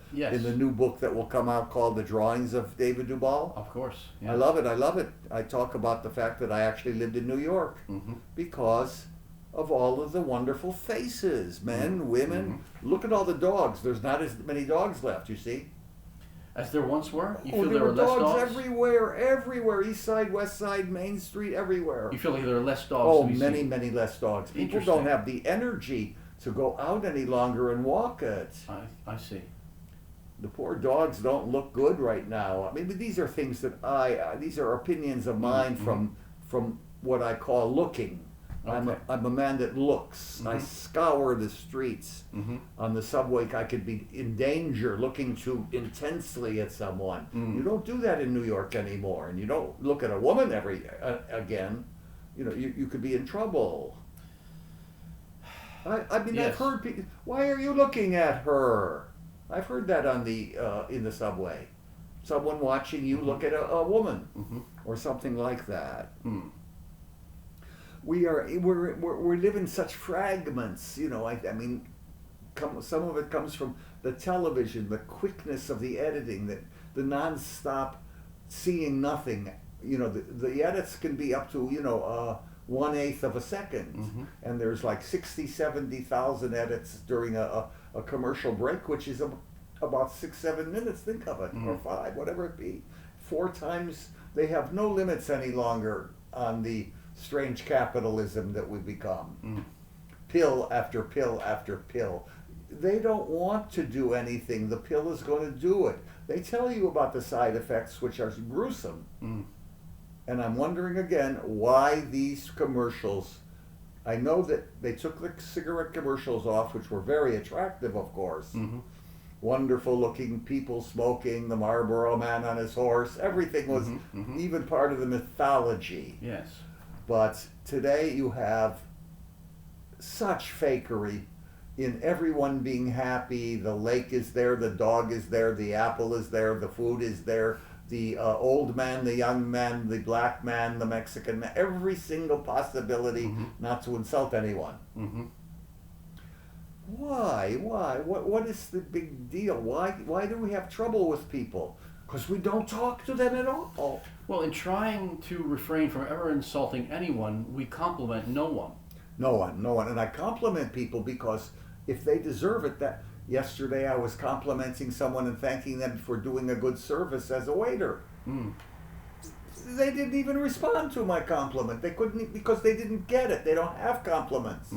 new book that will come out called The Drawings of David Duval? Of course. Yes. I love it. I love it. I talk about the fact that I actually lived in New York because of all of the wonderful faces, men, women. Look at all the dogs. There's not as many dogs left, you see. As there once were? You Oh, feel there there were are less dogs dogs? everywhere. East Side, West Side, Main Street, everywhere. You feel like there are less dogs Oh, to be many, seen? many less dogs. People Interesting. don't have the energy to go out any longer and walk it. I see. The poor dogs don't look good right now. I mean, but these are things that these are opinions of mine from what I call looking. Okay. I'm a man that looks. I scour the streets. On the subway, I could be in danger looking too intensely at someone. You don't do that in New York anymore, and you don't look at a woman again. You could be in trouble. I mean, Yes. I've heard people. Why are you looking at her? I've heard that on the in the subway. Someone watching you look at a woman, or something like that. We live in such fragments. I mean, some of it comes from the television, the quickness of the editing, the nonstop seeing nothing. The edits can be up to 1/8 of a second, and there's like 60, 70,000 edits during a commercial break, which is about 6, 7 minutes. Think of it, or 5, whatever it be. 4 times. They have no limits any longer on the strange capitalism that we've become. Pill after pill after pill. They don't want to do anything. The pill is going to do it. They tell you about the side effects, which are gruesome. And I'm wondering again why these commercials. I know that they took the cigarette commercials off, which were very attractive, of course. Wonderful looking people smoking, the Marlboro man on his horse. Everything was even part of the mythology. Yes. But today you have such fakery in everyone being happy. The lake is there, the dog is there, the apple is there, the food is there, the old man, the young man, the black man, the Mexican man, every single possibility not to insult anyone. Why? What is the big deal? Why do we have trouble with people? Because we don't talk to them at all. Well, in trying to refrain from ever insulting anyone, we compliment no one. No one. And I compliment people because if they deserve it, that yesterday I was complimenting someone and thanking them for doing a good service as a waiter. They didn't even respond to my compliment. They couldn't, because they didn't get it. They don't have compliments.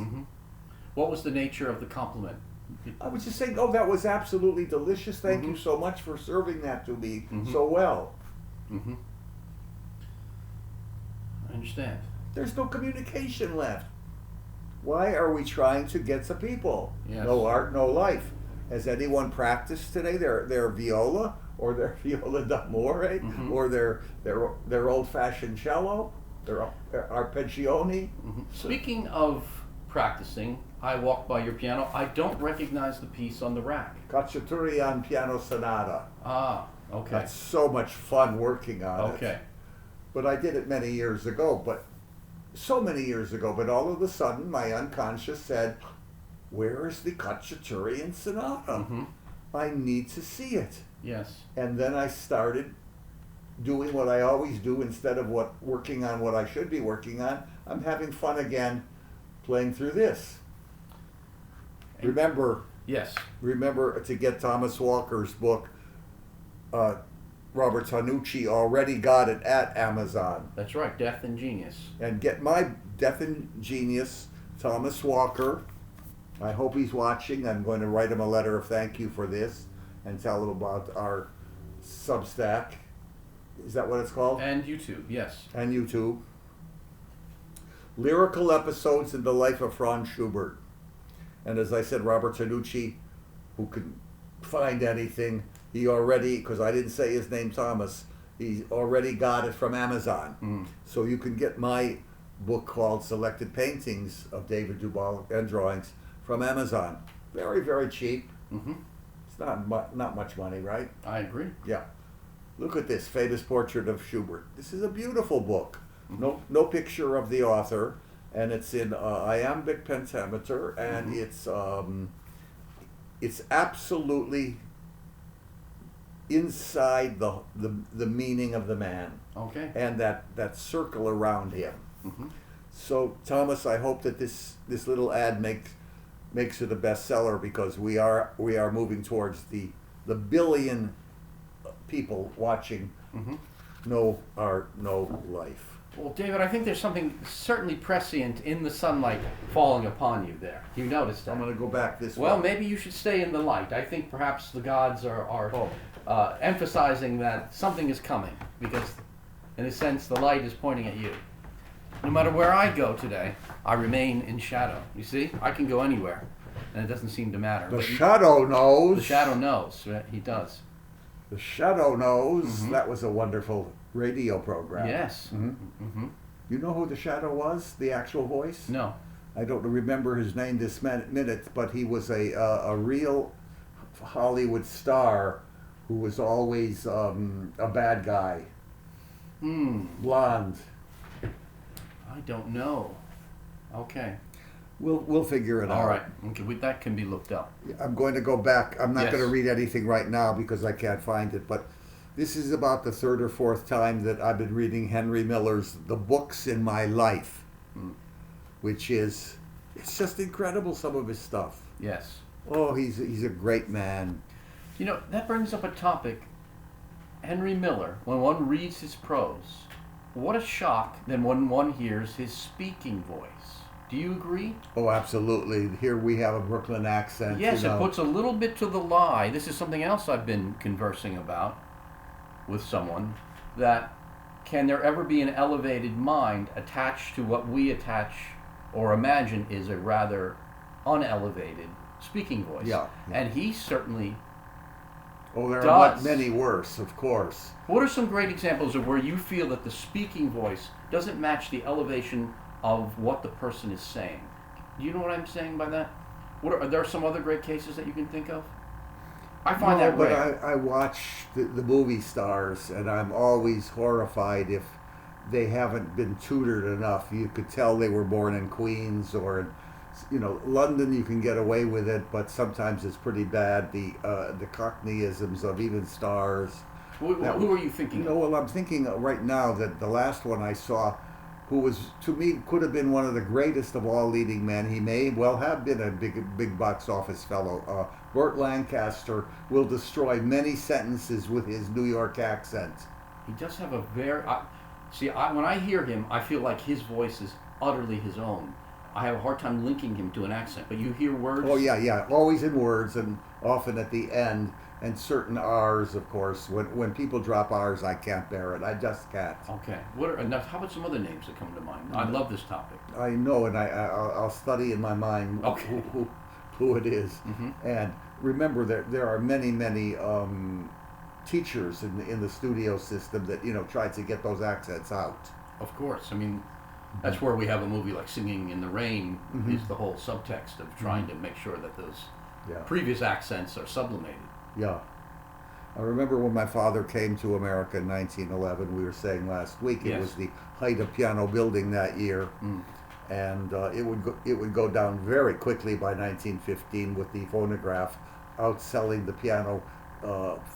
What was the nature of the compliment? I was just saying, oh, that was absolutely delicious. Thank you so much for serving that to me so well. I understand. There's no communication left. Why are we trying to get to people? Yes. No art, no life. Has anyone practiced today their viola or their viola d'amore or their old-fashioned cello, their arpeggione? Speaking of practicing, I walked by your piano. I don't recognize the piece on the rack. Cacciaturian Piano Sonata. Ah, okay. That's so much fun working on it. Okay. But I did it many years ago, so many years ago, but all of a sudden my unconscious said, where is the Cacciaturian Sonata? I need to see it. Yes. And then I started doing what I always do instead of working on what I should be working on. I'm having fun again playing through this. Remember Yes. to get Thomas Walker's book, Robert Tanucci already got it at Amazon. That's right, Death and Genius. And get my Death and Genius, Thomas Walker. I hope he's watching. I'm going to write him a letter of thank you for this and tell him about our Substack. Is that what it's called? And YouTube, yes. And YouTube. Lyrical Episodes in the Life of Franz Schubert. And as I said, Robert Tanucci, who can find anything, he already, because I didn't say his name, Thomas, he already got it from Amazon. So you can get my book called Selected Paintings of David Duval and Drawings from Amazon. Very, very cheap. It's not much money, right? I agree. Yeah. Look at this famous portrait of Schubert. This is a beautiful book. No picture of the author, and it's in iambic pentameter, and it's absolutely inside the meaning of the man. Okay. And that circle around him. So Thomas, I hope that this little ad makes it a bestseller, because we are moving towards the billion people watching No Art, No Life. Well, David, I think there's something certainly prescient in the sunlight falling upon you there. You noticed that? I'm going to go back this way. Well, maybe you should stay in the light. I think perhaps the gods are emphasizing that something is coming, because, in a sense, the light is pointing at you. No matter where I go today, I remain in shadow. You see? I can go anywhere, and it doesn't seem to matter. The shadow knows. The shadow knows. Right? He does. The shadow knows. That was a wonderful radio program. Yes. You know who the shadow was? The actual voice? No. I don't remember his name this minute, but he was a real Hollywood star who was always a bad guy. Blonde. I don't know. Okay. We'll figure it out. All right. Okay. That can be looked up. I'm going to go back. I'm not Yes. going to read anything right now because I can't find it, but this is about the third or fourth time that I've been reading Henry Miller's The Books in My Life, which is, it's just incredible, some of his stuff. Yes. Oh, he's a great man. You know, that brings up a topic. Henry Miller, when one reads his prose, what a shock then when one hears his speaking voice. Do you agree? Oh, absolutely. Here we have a Brooklyn accent. Yes, you know. it puts a little bit to the lie. This is something else I've been conversing about with someone, that can there ever be an elevated mind attached to what we attach or imagine is a rather unelevated speaking voice? Yeah. And he certainly Oh, there does. are many worse, of course. What are some great examples of where you feel that the speaking voice doesn't match the elevation of what the person is saying? Do you know what I'm saying by that? Are there some other great cases that you can think of? I find that but rare. I watch the movie stars, and I'm always horrified if they haven't been tutored enough. You could tell they were born in Queens or in, London. You can get away with it, but sometimes it's pretty bad. The Cockneyisms of even stars. Who are you thinking of? Well, I'm thinking right now that the last one I saw, who was, to me, could have been one of the greatest of all leading men. He may well have been a big box office fellow. Burt Lancaster will destroy many sentences with his New York accent. He does have a very... when I hear him, I feel like his voice is utterly his own. I have a hard time linking him to an accent, but you hear words... Oh, yeah. Always in words, and often at the end, and certain R's, of course. When people drop R's, I can't bear it. I just can't. Okay. How about some other names that come to mind? I love this topic. I know, and I'll study in my mind who it is. And remember that there are many teachers in the studio system that try to get those accents out. Of course. I mean, that's where we have a movie like Singing in the Rain, is the whole subtext of trying to make sure that those previous accents are sublimated. Yeah. I remember when my father came to America in 1911, we were saying last week, it was the height of piano building that year. And it would go down very quickly by 1915 with the phonograph outselling the piano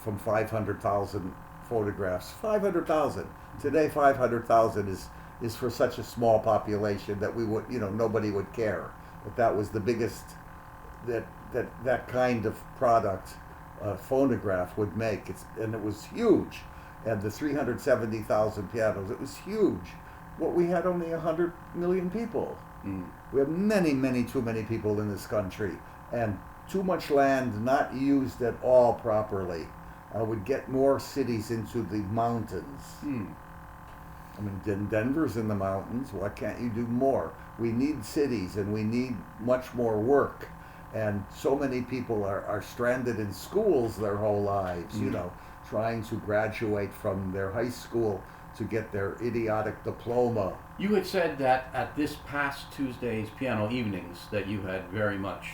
from 500,000 phonographs. 500,000. Today, 500,000 is for such a small population that we would, nobody would care. But that was the biggest that kind of product phonograph would make. And it was huge. and the 370,000 pianos. It was huge. What we had only 100 million people. Mm. We have many, many too many people in this country, and too much land not used at all properly. I would get more cities into the mountains. Mm. I mean, Denver's in the mountains. Why can't you do more? We need cities, and we need much more work. And so many people are stranded in schools their whole lives, you know, trying to graduate from their high school to get their idiotic diploma. You had said that at this past Tuesday's piano evenings that you had very much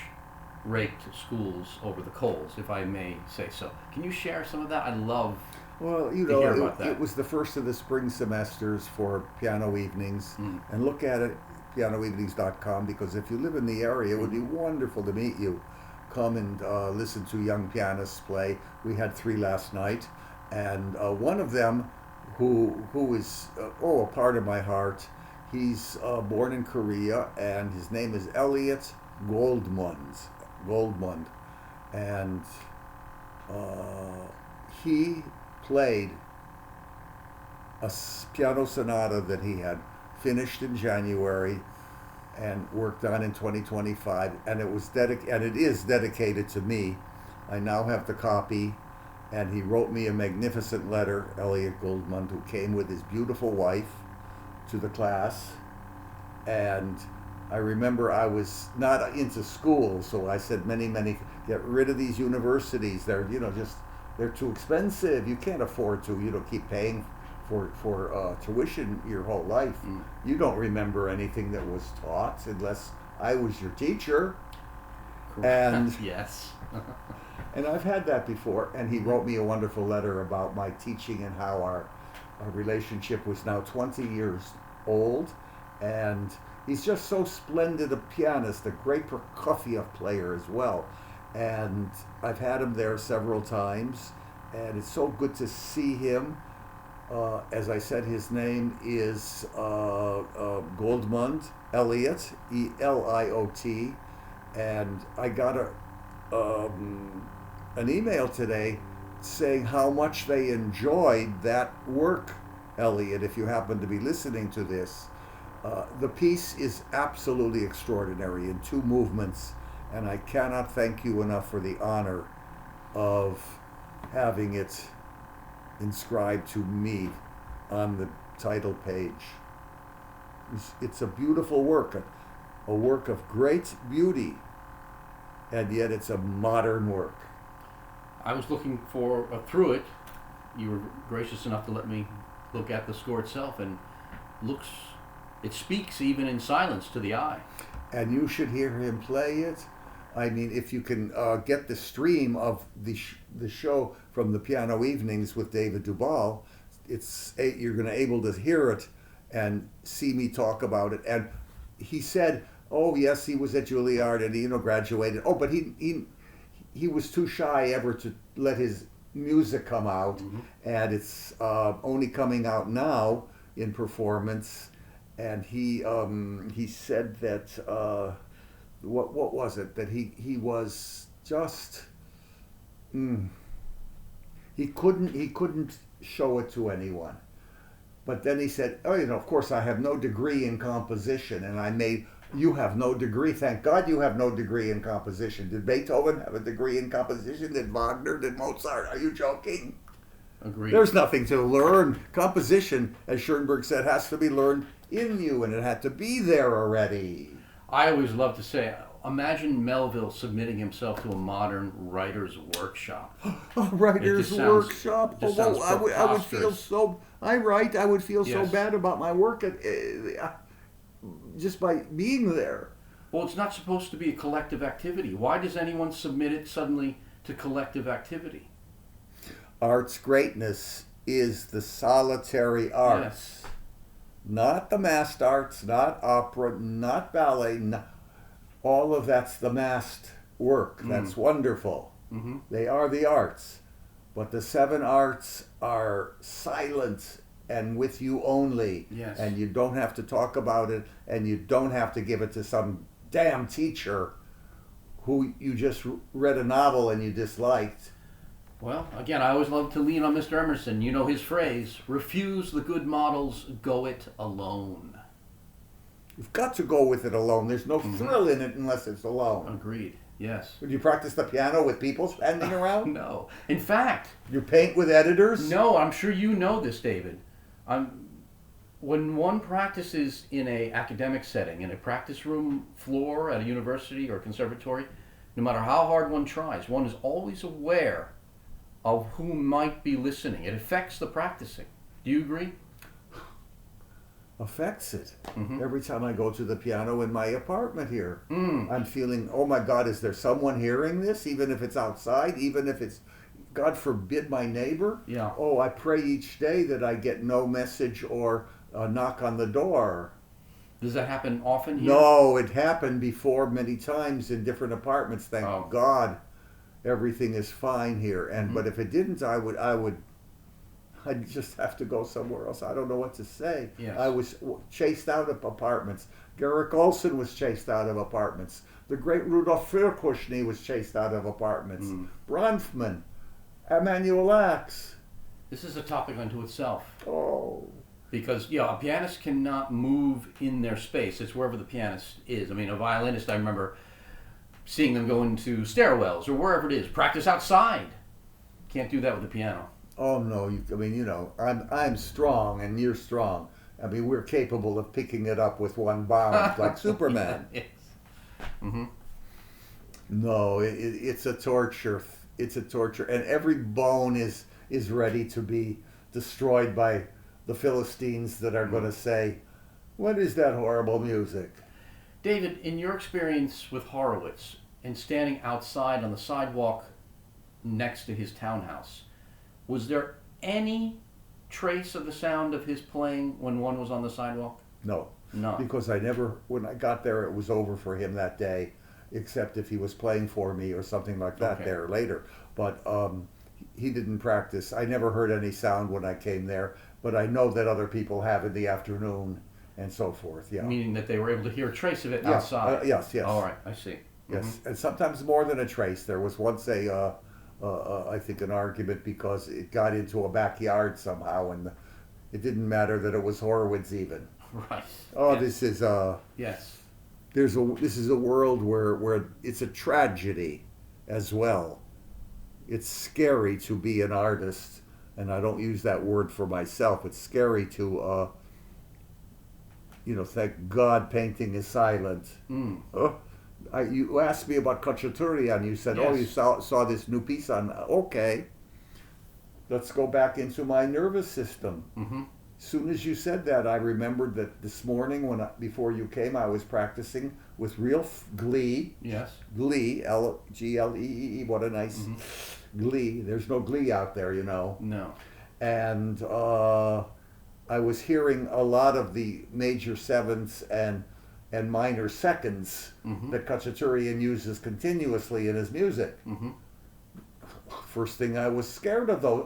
raked schools over the coals, if I may say so. Can you share some of that? I love Well, you to hear know, about that. it was the first of the spring semesters for piano evenings. And look at it, pianoevenings.com, because if you live in the area, it would be wonderful to meet you. Come and listen to young pianists play. We had 3 last night, and one of them, who is a part of my heart, he's born in Korea, and his name is Elliot Goldmund, and he played a piano sonata that he had finished in January and worked on in 2025, and it is dedicated to me. I now have the copy, and he wrote me a magnificent letter, Elliot Goldmund, who came with his beautiful wife to the class. And I remember I was not into school, so I said many, get rid of these universities. They're, they're too expensive. You can't afford to, keep paying for tuition your whole life. You don't remember anything that was taught unless I was your teacher. And yes. and I've had that before. And he wrote me a wonderful letter about my teaching and how our relationship was now 20 years old. And he's just so splendid a pianist, a great percussive player as well. And I've had him there several times, and it's so good to see him. As I said, his name is Goldmund, Elliot, Eliot, and I got an email today saying how much they enjoyed that work, Elliot, if you happen to be listening to this. The piece is absolutely extraordinary in 2 movements, and I cannot thank you enough for the honor of having it inscribed to me on the title page. It's a beautiful work, a work of great beauty, and yet it's a modern work. I was looking through it. You were gracious enough to let me look at the score itself, and it speaks even in silence to the eye. And you should hear him play it. I mean, if you can get the stream of the show from the Piano Evenings with David Duvall, you're going to able to hear it and see me talk about it. And he said, "Oh yes, he was at Juilliard and he graduated. Oh, but he was too shy ever to let his music come out, and it's only coming out now in performance." And he said that what was it, that he was just he couldn't show it to anyone. But then he said, "Oh, of course I have no degree in composition," and you have no degree. Thank God you have no degree in composition. Did Beethoven have a degree in composition? Did Wagner? Did Mozart? Are you joking? Agreed. There's nothing to learn. Composition, as Schoenberg said, has to be learned in you, and it had to be there already. I always love to say, imagine Melville submitting himself to a modern writer's workshop. A writer's workshop? I would feel so... I would feel so Yes. bad about my work just by being there. Well, it's not supposed to be a collective activity. Why does anyone submit it suddenly to collective activity? Art's greatness is the solitary arts. Yes. Not the massed arts, not opera, not ballet. All of that's the massed work. That's wonderful. Mm-hmm. They are the arts. But the 7 arts are silent and with you only. Yes. And you don't have to talk about it, and you don't have to give it to some damn teacher who you just read a novel and you disliked. Well, again, I always love to lean on Mr. Emerson. You know his phrase: "Refuse the good models, go it alone." You've got to go with it alone. There's no Mm-hmm. thrill in it unless it's alone. Agreed. Yes. Would you practice the piano with people standing around? No. In fact, You paint with editors? no. I'm sure you know this, David. When one practices in a academic setting, in a practice room floor at a university or conservatory, no matter how hard one tries, one is always aware of who might be listening. It affects the practicing. Do you agree? Affects it. Mhm. Every time I go to the piano in my apartment here, Mm. I'm feeling, oh my God, is there someone hearing this? Even if it's outside, even if it's, God forbid, my neighbor? Yeah. Oh, I pray each day that I get no message or a knock on the door. Does that happen often here? No, it happened before many times in different apartments. Thank Oh. God, everything is fine here. And Mhm. but if it didn't, I'd just have to go somewhere else. I don't know what to say. Yes. I was chased out of apartments. Garrick Olson was chased out of apartments. The great Rudolf Firkushny was chased out of apartments. Mm. Bronfman, Emanuel Axe. This is a topic unto itself. Oh, Because, a pianist cannot move in their space. It's wherever the pianist is. I mean, a violinist, I remember seeing them go into stairwells or wherever it is. Practice outside. Can't do that with the piano. oh no! I'm strong and you're strong. I mean, we're capable of picking it up with one bound, like Superman. Yes. Mm-hmm. No, it's a torture. It's a torture, and every bone is ready to be destroyed by the Philistines that are going to say, "What is that horrible music?" David, in your experience with Horowitz and standing outside on the sidewalk next to his townhouse, was there any trace of the sound of his playing when one was on the sidewalk? No, None. because when I got there, it was over for him that day, except if he was playing for me or something like that Okay. there later. But he didn't practice. I never heard any sound when I came there, but I know that other people have in the afternoon and so forth. Yeah. Meaning that they were able to hear a trace of it Yeah, outside. yes, yes. All right, I see. Yes, and sometimes more than a trace. There was once I think, an argument because it got into a backyard somehow, and it didn't matter that it was Horowitz even. Right. Oh, Yes. this is Yes. this is a world where it's a tragedy as well. It's scary to be an artist, and I don't use that word for myself. It's scary to thank God painting is silent. Mm. You asked me about Khachaturian. You said, "Oh, you Yes. saw this new piece on." Okay, let's go back into my nervous system. Mm-hmm. As soon as you said that, I remembered that this morning before you came, I was practicing with real glee. Yes. Glee, Glee. What a nice glee. There's no glee out there, No. And I was hearing a lot of the major sevenths and minor seconds Mm-hmm. that Khachaturian uses continuously in his music. Mm-hmm. First thing I was scared of those.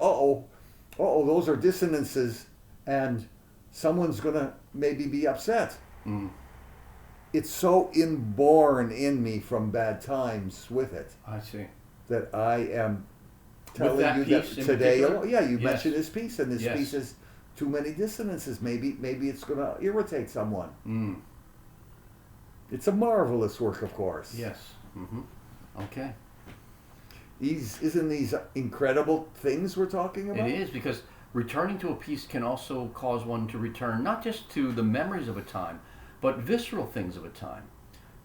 Those are dissonances, and someone's gonna maybe be upset. Mm. It's so inborn in me from bad times with it I see. that I am telling that you that piece in today. particular? Oh, yeah, you Yes. mentioned this piece, and this Yes. piece is too many dissonances. Maybe it's gonna irritate someone. Mm. It's a marvelous work, of course. Yes. Mm-hmm. Okay. Isn't these incredible things we're talking about? It is, because returning to a piece can also cause one to return not just to the memories of a time, but visceral things of a time.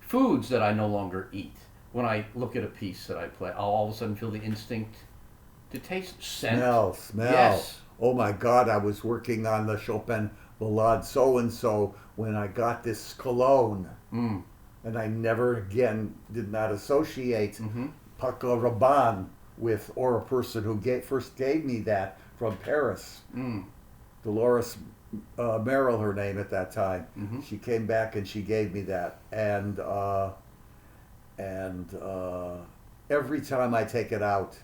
Foods that I no longer eat. When I look at a piece that I play, I'll all of a sudden feel the instinct to taste scent. Smell. Yes. Oh my God, I was working on the Chopin Ballade so-and-so when I got this cologne. Mm. And I never again did not associate Mm-hmm. Paco Rabanne or a person who first gave me that from Paris. Mm. Dolores Merrill, her name at that time. Mm-hmm. She came back and she gave me that, and every time I take it out,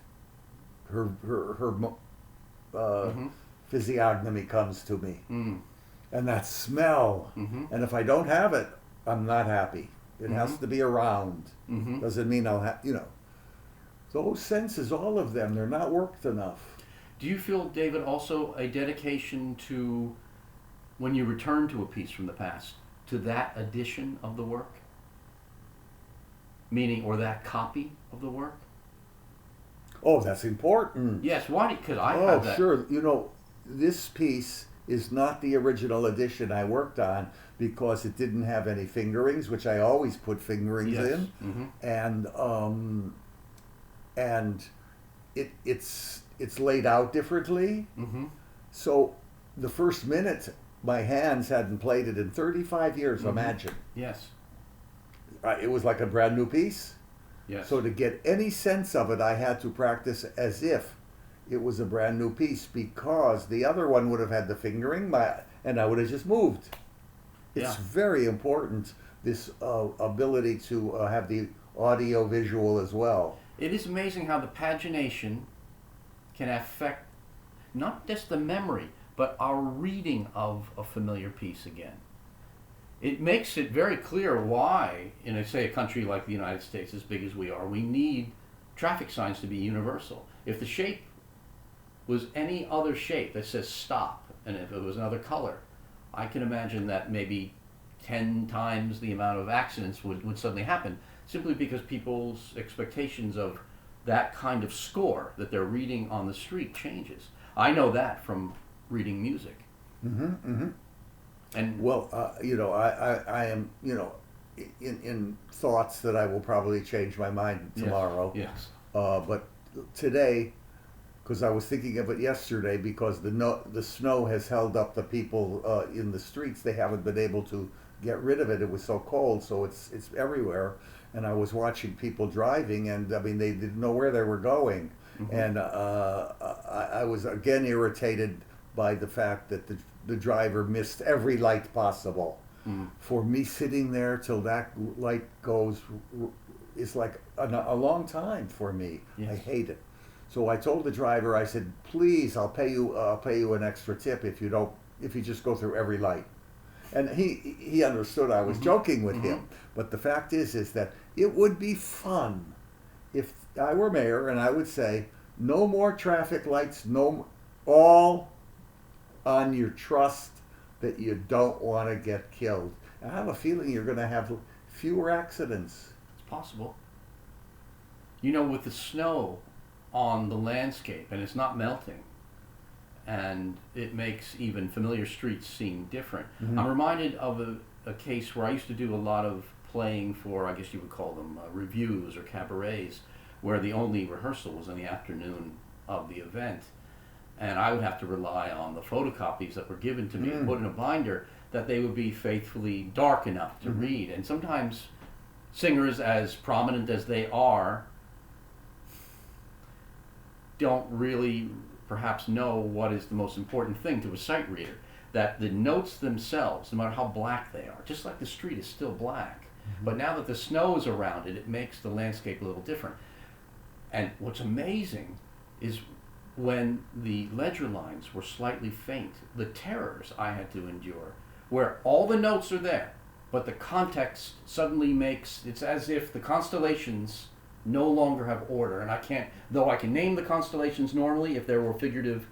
her Mm-hmm. physiognomy comes to me, Mm. and that smell. Mm-hmm. And if I don't have it, I'm not happy. It has Mhm. to be around. Mm-hmm. Doesn't mean I'll have, Those senses, all of them, they're not worked enough. Do you feel, David, also a dedication to, when you return to a piece from the past, to that edition of the work? Meaning, or that copy of the work? Oh, that's important. Yes, why? Because I Oh, have that. sure. You know, this piece is not the original edition I worked on because it didn't have any fingerings, which I always put fingerings Yes. in, Mm-hmm. and it's laid out differently. Mm-hmm. So the first minute, my hands hadn't played it in 35 years. Mm-hmm. Imagine, Yes. it was like a brand new piece. Yes. So to get any sense of it, I had to practice as if it was a brand new piece because the other one would have had the fingering, and I would have just moved. It's Yeah. very important, this ability to have the audio visual as well. It is amazing how the pagination can affect not just the memory, but our reading of a familiar piece again. It makes it very clear why, in say a country like the United States, as big as we are, we need traffic signs to be universal. If the shape was any other shape that says stop, and if it was another color, I can imagine that maybe 10 times the amount of accidents would suddenly happen, simply because people's expectations of that kind of score that they're reading on the street changes. I know that from reading music. Mm-hmm, mm-hmm. And Well, I am, in thoughts that I will probably change my mind tomorrow. Yes. But today, because I was thinking of it yesterday, because the snow has held up the people in the streets. They haven't been able to get rid of it. It was so cold, so it's everywhere. And I was watching people driving, and I mean they didn't know where they were going. Mm-hmm. And I was again irritated by the fact that the driver missed every light possible. Mm. For me, sitting there till that light goes is like a long time for me. Yes. I hate it. So I told the driver, I said, "Please, I'll pay you an extra tip if you just go through every light." And he understood I was Mm-hmm. joking with Mm-hmm. him. But the fact is that it would be fun if I were mayor, and I would say, no more traffic lights, all on your trust that you don't want to get killed. I have a feeling you're going to have fewer accidents. It's possible. You know, with the snow on the landscape, and it's not melting, and it makes even familiar streets seem different. Mhm. I'm reminded of a case where I used to do a lot of playing for, I guess you would call them reviews or cabarets, where the only rehearsal was in the afternoon of the event. And I would have to rely on the photocopies that were given to me and put in a binder, that they would be faithfully dark enough to read. And sometimes singers, as prominent as they are, don't really perhaps know what is the most important thing to a sight reader. That the notes themselves, no matter how black they are, just like the street is still black, but now that the snow is around it, it makes the landscape a little different. And what's amazing is when the ledger lines were slightly faint, the terrors I had to endure, where all the notes are there, but the context suddenly makes, it's as if the constellations no longer have order. And I can't, though I can name the constellations normally, if there were figurative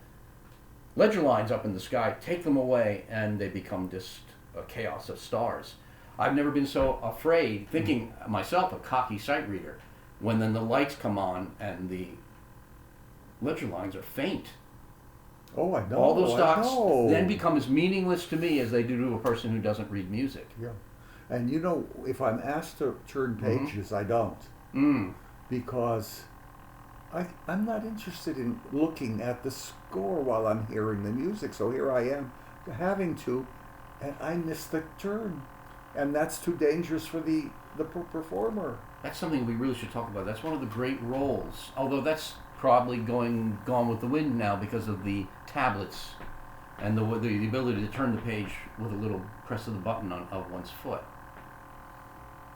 ledger lines up in the sky, take them away and they become just a chaos of stars. I've never been so afraid, thinking myself a cocky sight reader, when then the lights come on and the ledger lines are faint. Oh, I know. All those I dots know. then become as meaningless to me as they do to a person who doesn't read music. Yeah. And if I'm asked to turn pages, I don't. Mm. Because I'm not interested in looking at the score while I'm hearing the music. So here I am having to, and I miss the turn. And that's too dangerous for the performer. That's something we really should talk about. That's one of the great roles, although that's probably gone with the wind now because of the tablets and the ability to turn the page with a little press of the button of one's foot.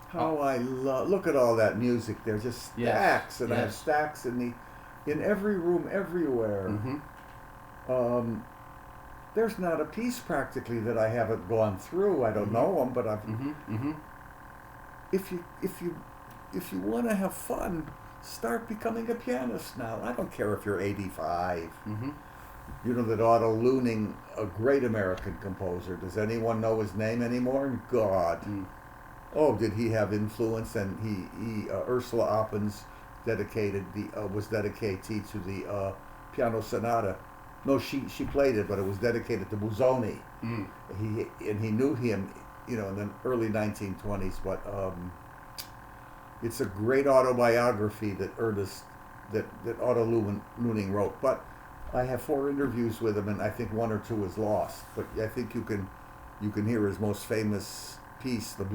How I look at all that music. There's just stacks, and I have stacks in every room, everywhere. Mm-hmm. There's not a piece practically that I haven't gone through. I don't know them, but I've. Mm-hmm. Mm-hmm. If you want to have fun, start becoming a pianist now. I don't care if you're 85. Mm-hmm. You know that Otto Luning, a great American composer. Does anyone know his name anymore? God. Mm. Oh, did he have influence? And Ursula Oppens was dedicated to the piano sonata. No, she played it, but it was dedicated to Busoni. Mm. He knew him, in the early 1920s. But it's a great autobiography that Otto Luning wrote. But I have 4 interviews with him, and I think 1 or 2 is lost. But I think you can hear his most famous piece, the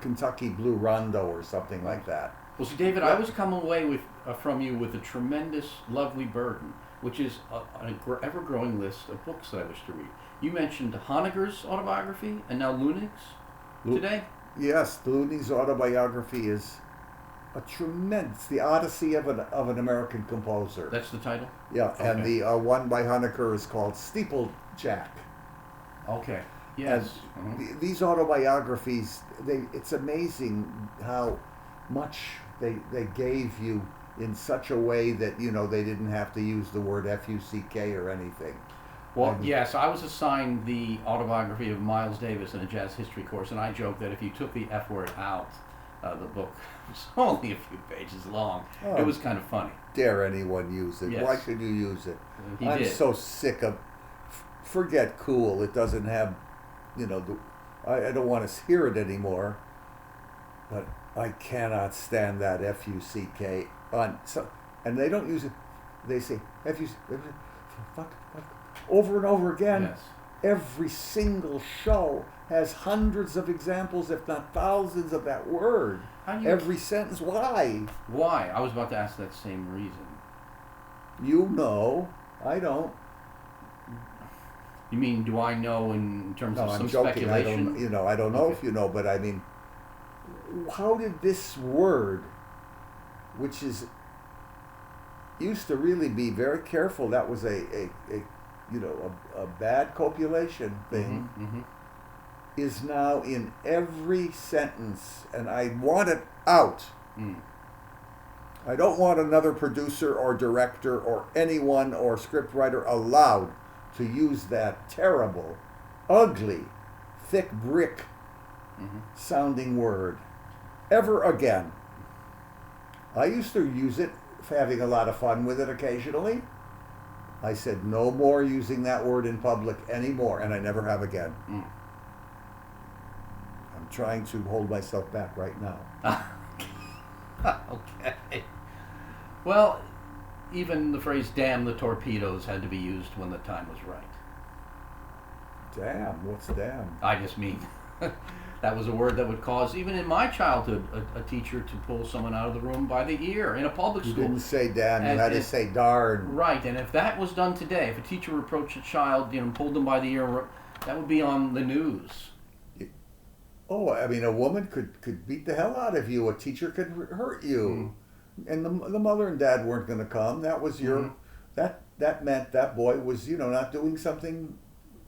Kentucky Blue Rondo, or something like that. Well, see, David, I was coming away from you with a tremendous, lovely burden, which is an ever-growing list of books that I wish to read. You mentioned Honegger's autobiography, and now Luning's today? Yes, Luning's autobiography is a tremendous, the Odyssey of an American composer. That's the title? Yeah, Okay. and the one by Honegger is called Steeplejack. Okay. Yes. And these autobiographies, it's amazing how much they gave you in such a way that, they didn't have to use the word F-U-C-K or anything. Well, yes, I was assigned the autobiography of Miles Davis in a jazz history course, and I joked that if you took the F word out, the book was only a few pages long. Oh, it was kind of funny. Dare anyone use it? Yes. Why should you use it? He I'm did. so sick of. Forget cool. It doesn't have, I don't want to hear it anymore. But I cannot stand that F-U-C-K on. So, and they don't use it. They say F-U-C-K, fuck, over and over again. Yes. Every single show has hundreds of examples, if not thousands, of that word. Every sentence. Why? Why? I was about to ask that same reason. You know. I don't. You mean, do I know in terms of No, some I'm joking. speculation? I don't know Okay. if you know, but I mean, how did this word, which used to really be very careful, that was a bad copulation thing, Mm-hmm. is now in every sentence, and I want it out. Mm. I don't want another producer or director or anyone or scriptwriter allowed to use that terrible, ugly, thick brick sounding word ever again. I used to use it, having a lot of fun with it occasionally. I said no more using that word in public anymore, and I never have again. Mm. I'm trying to hold myself back right now. Okay. Well, even the phrase "damn the torpedoes" had to be used when the time was right. Damn, what's damn? I just mean that was a word that would cause, even in my childhood, a teacher to pull someone out of the room by the ear in a public You school. didn't say damn, you And had to if- say darn. Right, and if that was done today, if a teacher reproached a child, pulled them by the ear, that would be on the news. Oh, I mean, a woman could beat the hell out of you. A teacher could hurt you. And the mother and dad weren't going to come. That was your, that meant that boy was, not doing something.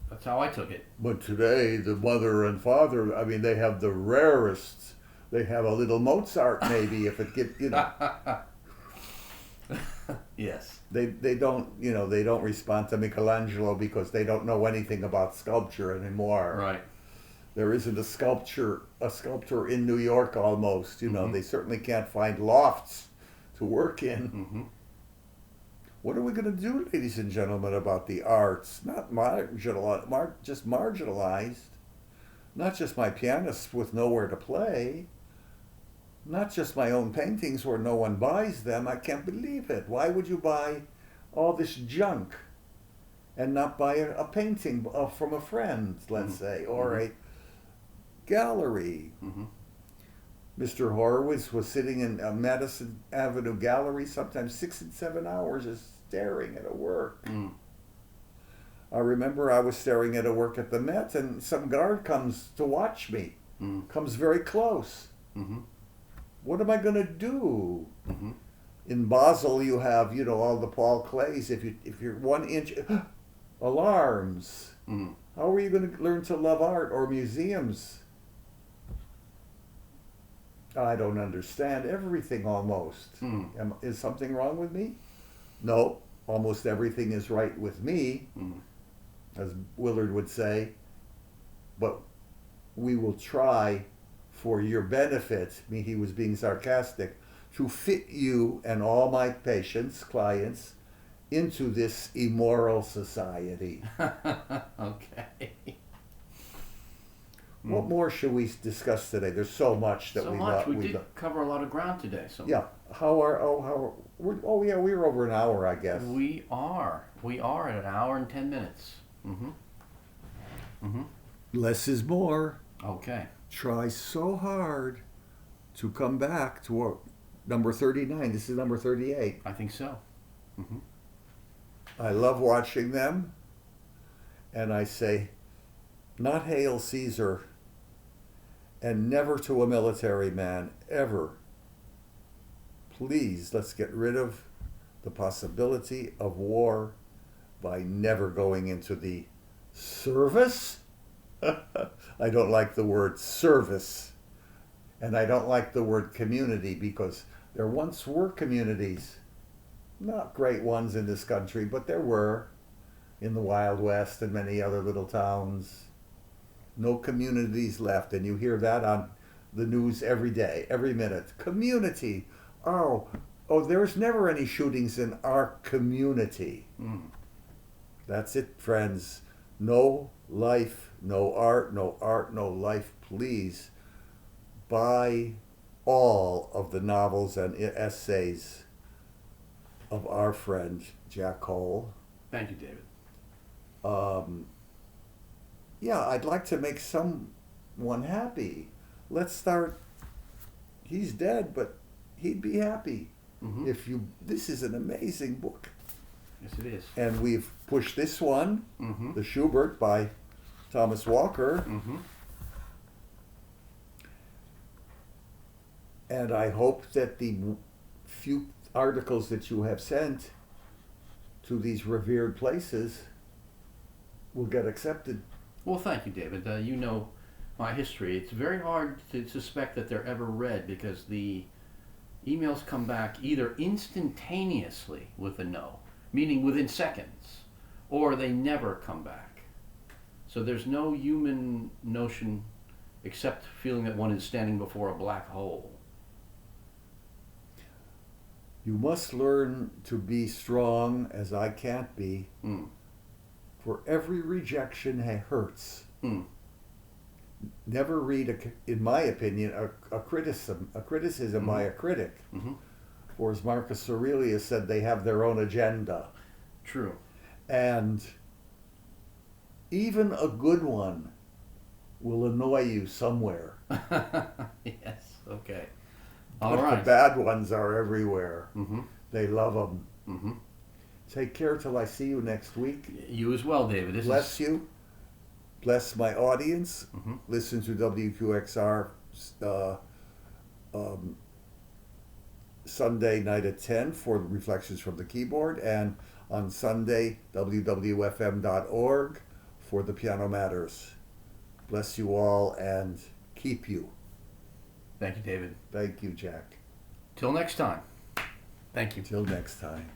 That's how I took it. But today, the mother and father, I mean, they have the rarest. They have a little Mozart, maybe, if it gets, Yes. They don't, they don't respond to Michelangelo because they don't know anything about sculpture anymore. Right. There isn't a sculptor in New York almost. They certainly can't find lofts to work in. Mm-hmm. What are we going to do, ladies and gentlemen, about the arts? Not just marginalized. Not just my pianists with nowhere to play. Not just my own paintings where no one buys them. I can't believe it. Why would you buy all this junk and not buy a painting from a friend, let's say, or a gallery? Mm-hmm. Mr. Horowitz was sitting in a Madison Avenue gallery, sometimes 6 and 7 hours, just staring at a work. Mm. I remember I was staring at a work at the Met, and some guard comes to watch me, comes very close. Mm-hmm. What am I going to do? Mm-hmm. In Basel, you have, all the Paul Clays. If you're 1 inch, alarms. Mm. How are you going to learn to love art or museums? I don't understand everything almost. Mm. Is something wrong with me? No, almost everything is right with me, Mm. as Willard would say, but we will try for your benefit, I mean, he was being sarcastic, to fit you and all my patients, clients, into this immoral society. Okay. What more should we discuss today? There's so much that So we much. got. We did cover a lot of ground today. So Yeah. We were over an hour, I guess. we are at an hour and 10 minutes. Mm-hmm. Mm-hmm. Less is more. Okay. Try so hard to come back to our number 39. This is number 38. I think so. Mm-hmm. I love watching them, and I say, not Hail Caesar, and never to a military man, ever. Please, let's get rid of the possibility of war by never going into the service. I don't like the word service, and I don't like the word community, because there once were communities, not great ones in this country, but there were in the Wild West and many other little towns. No communities left, and you hear that on the news every day, every minute. Community. Oh, there's never any shootings in our community. Mm. That's it, friends. No life, no art, no life. Please buy all of the novels and essays of our friend Jack Cole. Thank you, David. Yeah, I'd like to make someone happy. Let's start. He's dead, but he'd be happy Mm-hmm. if you. This is an amazing book, Yes, it is. and we've pushed this one, Mm-hmm. The Schubert by Thomas Walker, Mm-hmm. and I hope that the few articles that you have sent to these revered places will get accepted. Well, thank you, David. You know my history. It's very hard to suspect that they're ever read because the emails come back either instantaneously with a no, meaning within seconds, or they never come back. So there's no human notion except feeling that one is standing before a black hole. You must learn to be strong, as I can't be, Mm. for every rejection hurts. Mm. Never read, in my opinion, a criticism by a critic. Mm-hmm. Or as Marcus Aurelius said, they have their own agenda. True. And even a good one will annoy you somewhere. Yes. Okay. But All right. the bad ones are everywhere. Mm-hmm. They love them. Mm-hmm. Take care till I see you next week. You as well, David. This Bless is... you. Bless my audience. Mm-hmm. Listen to WQXR Sunday night at 10 for Reflections from the Keyboard, and on Sunday, wwfm.org for the Piano Matters. Bless you all and keep you. Thank you, David. Thank you, Jack. Till next time. Thank you. Till next time.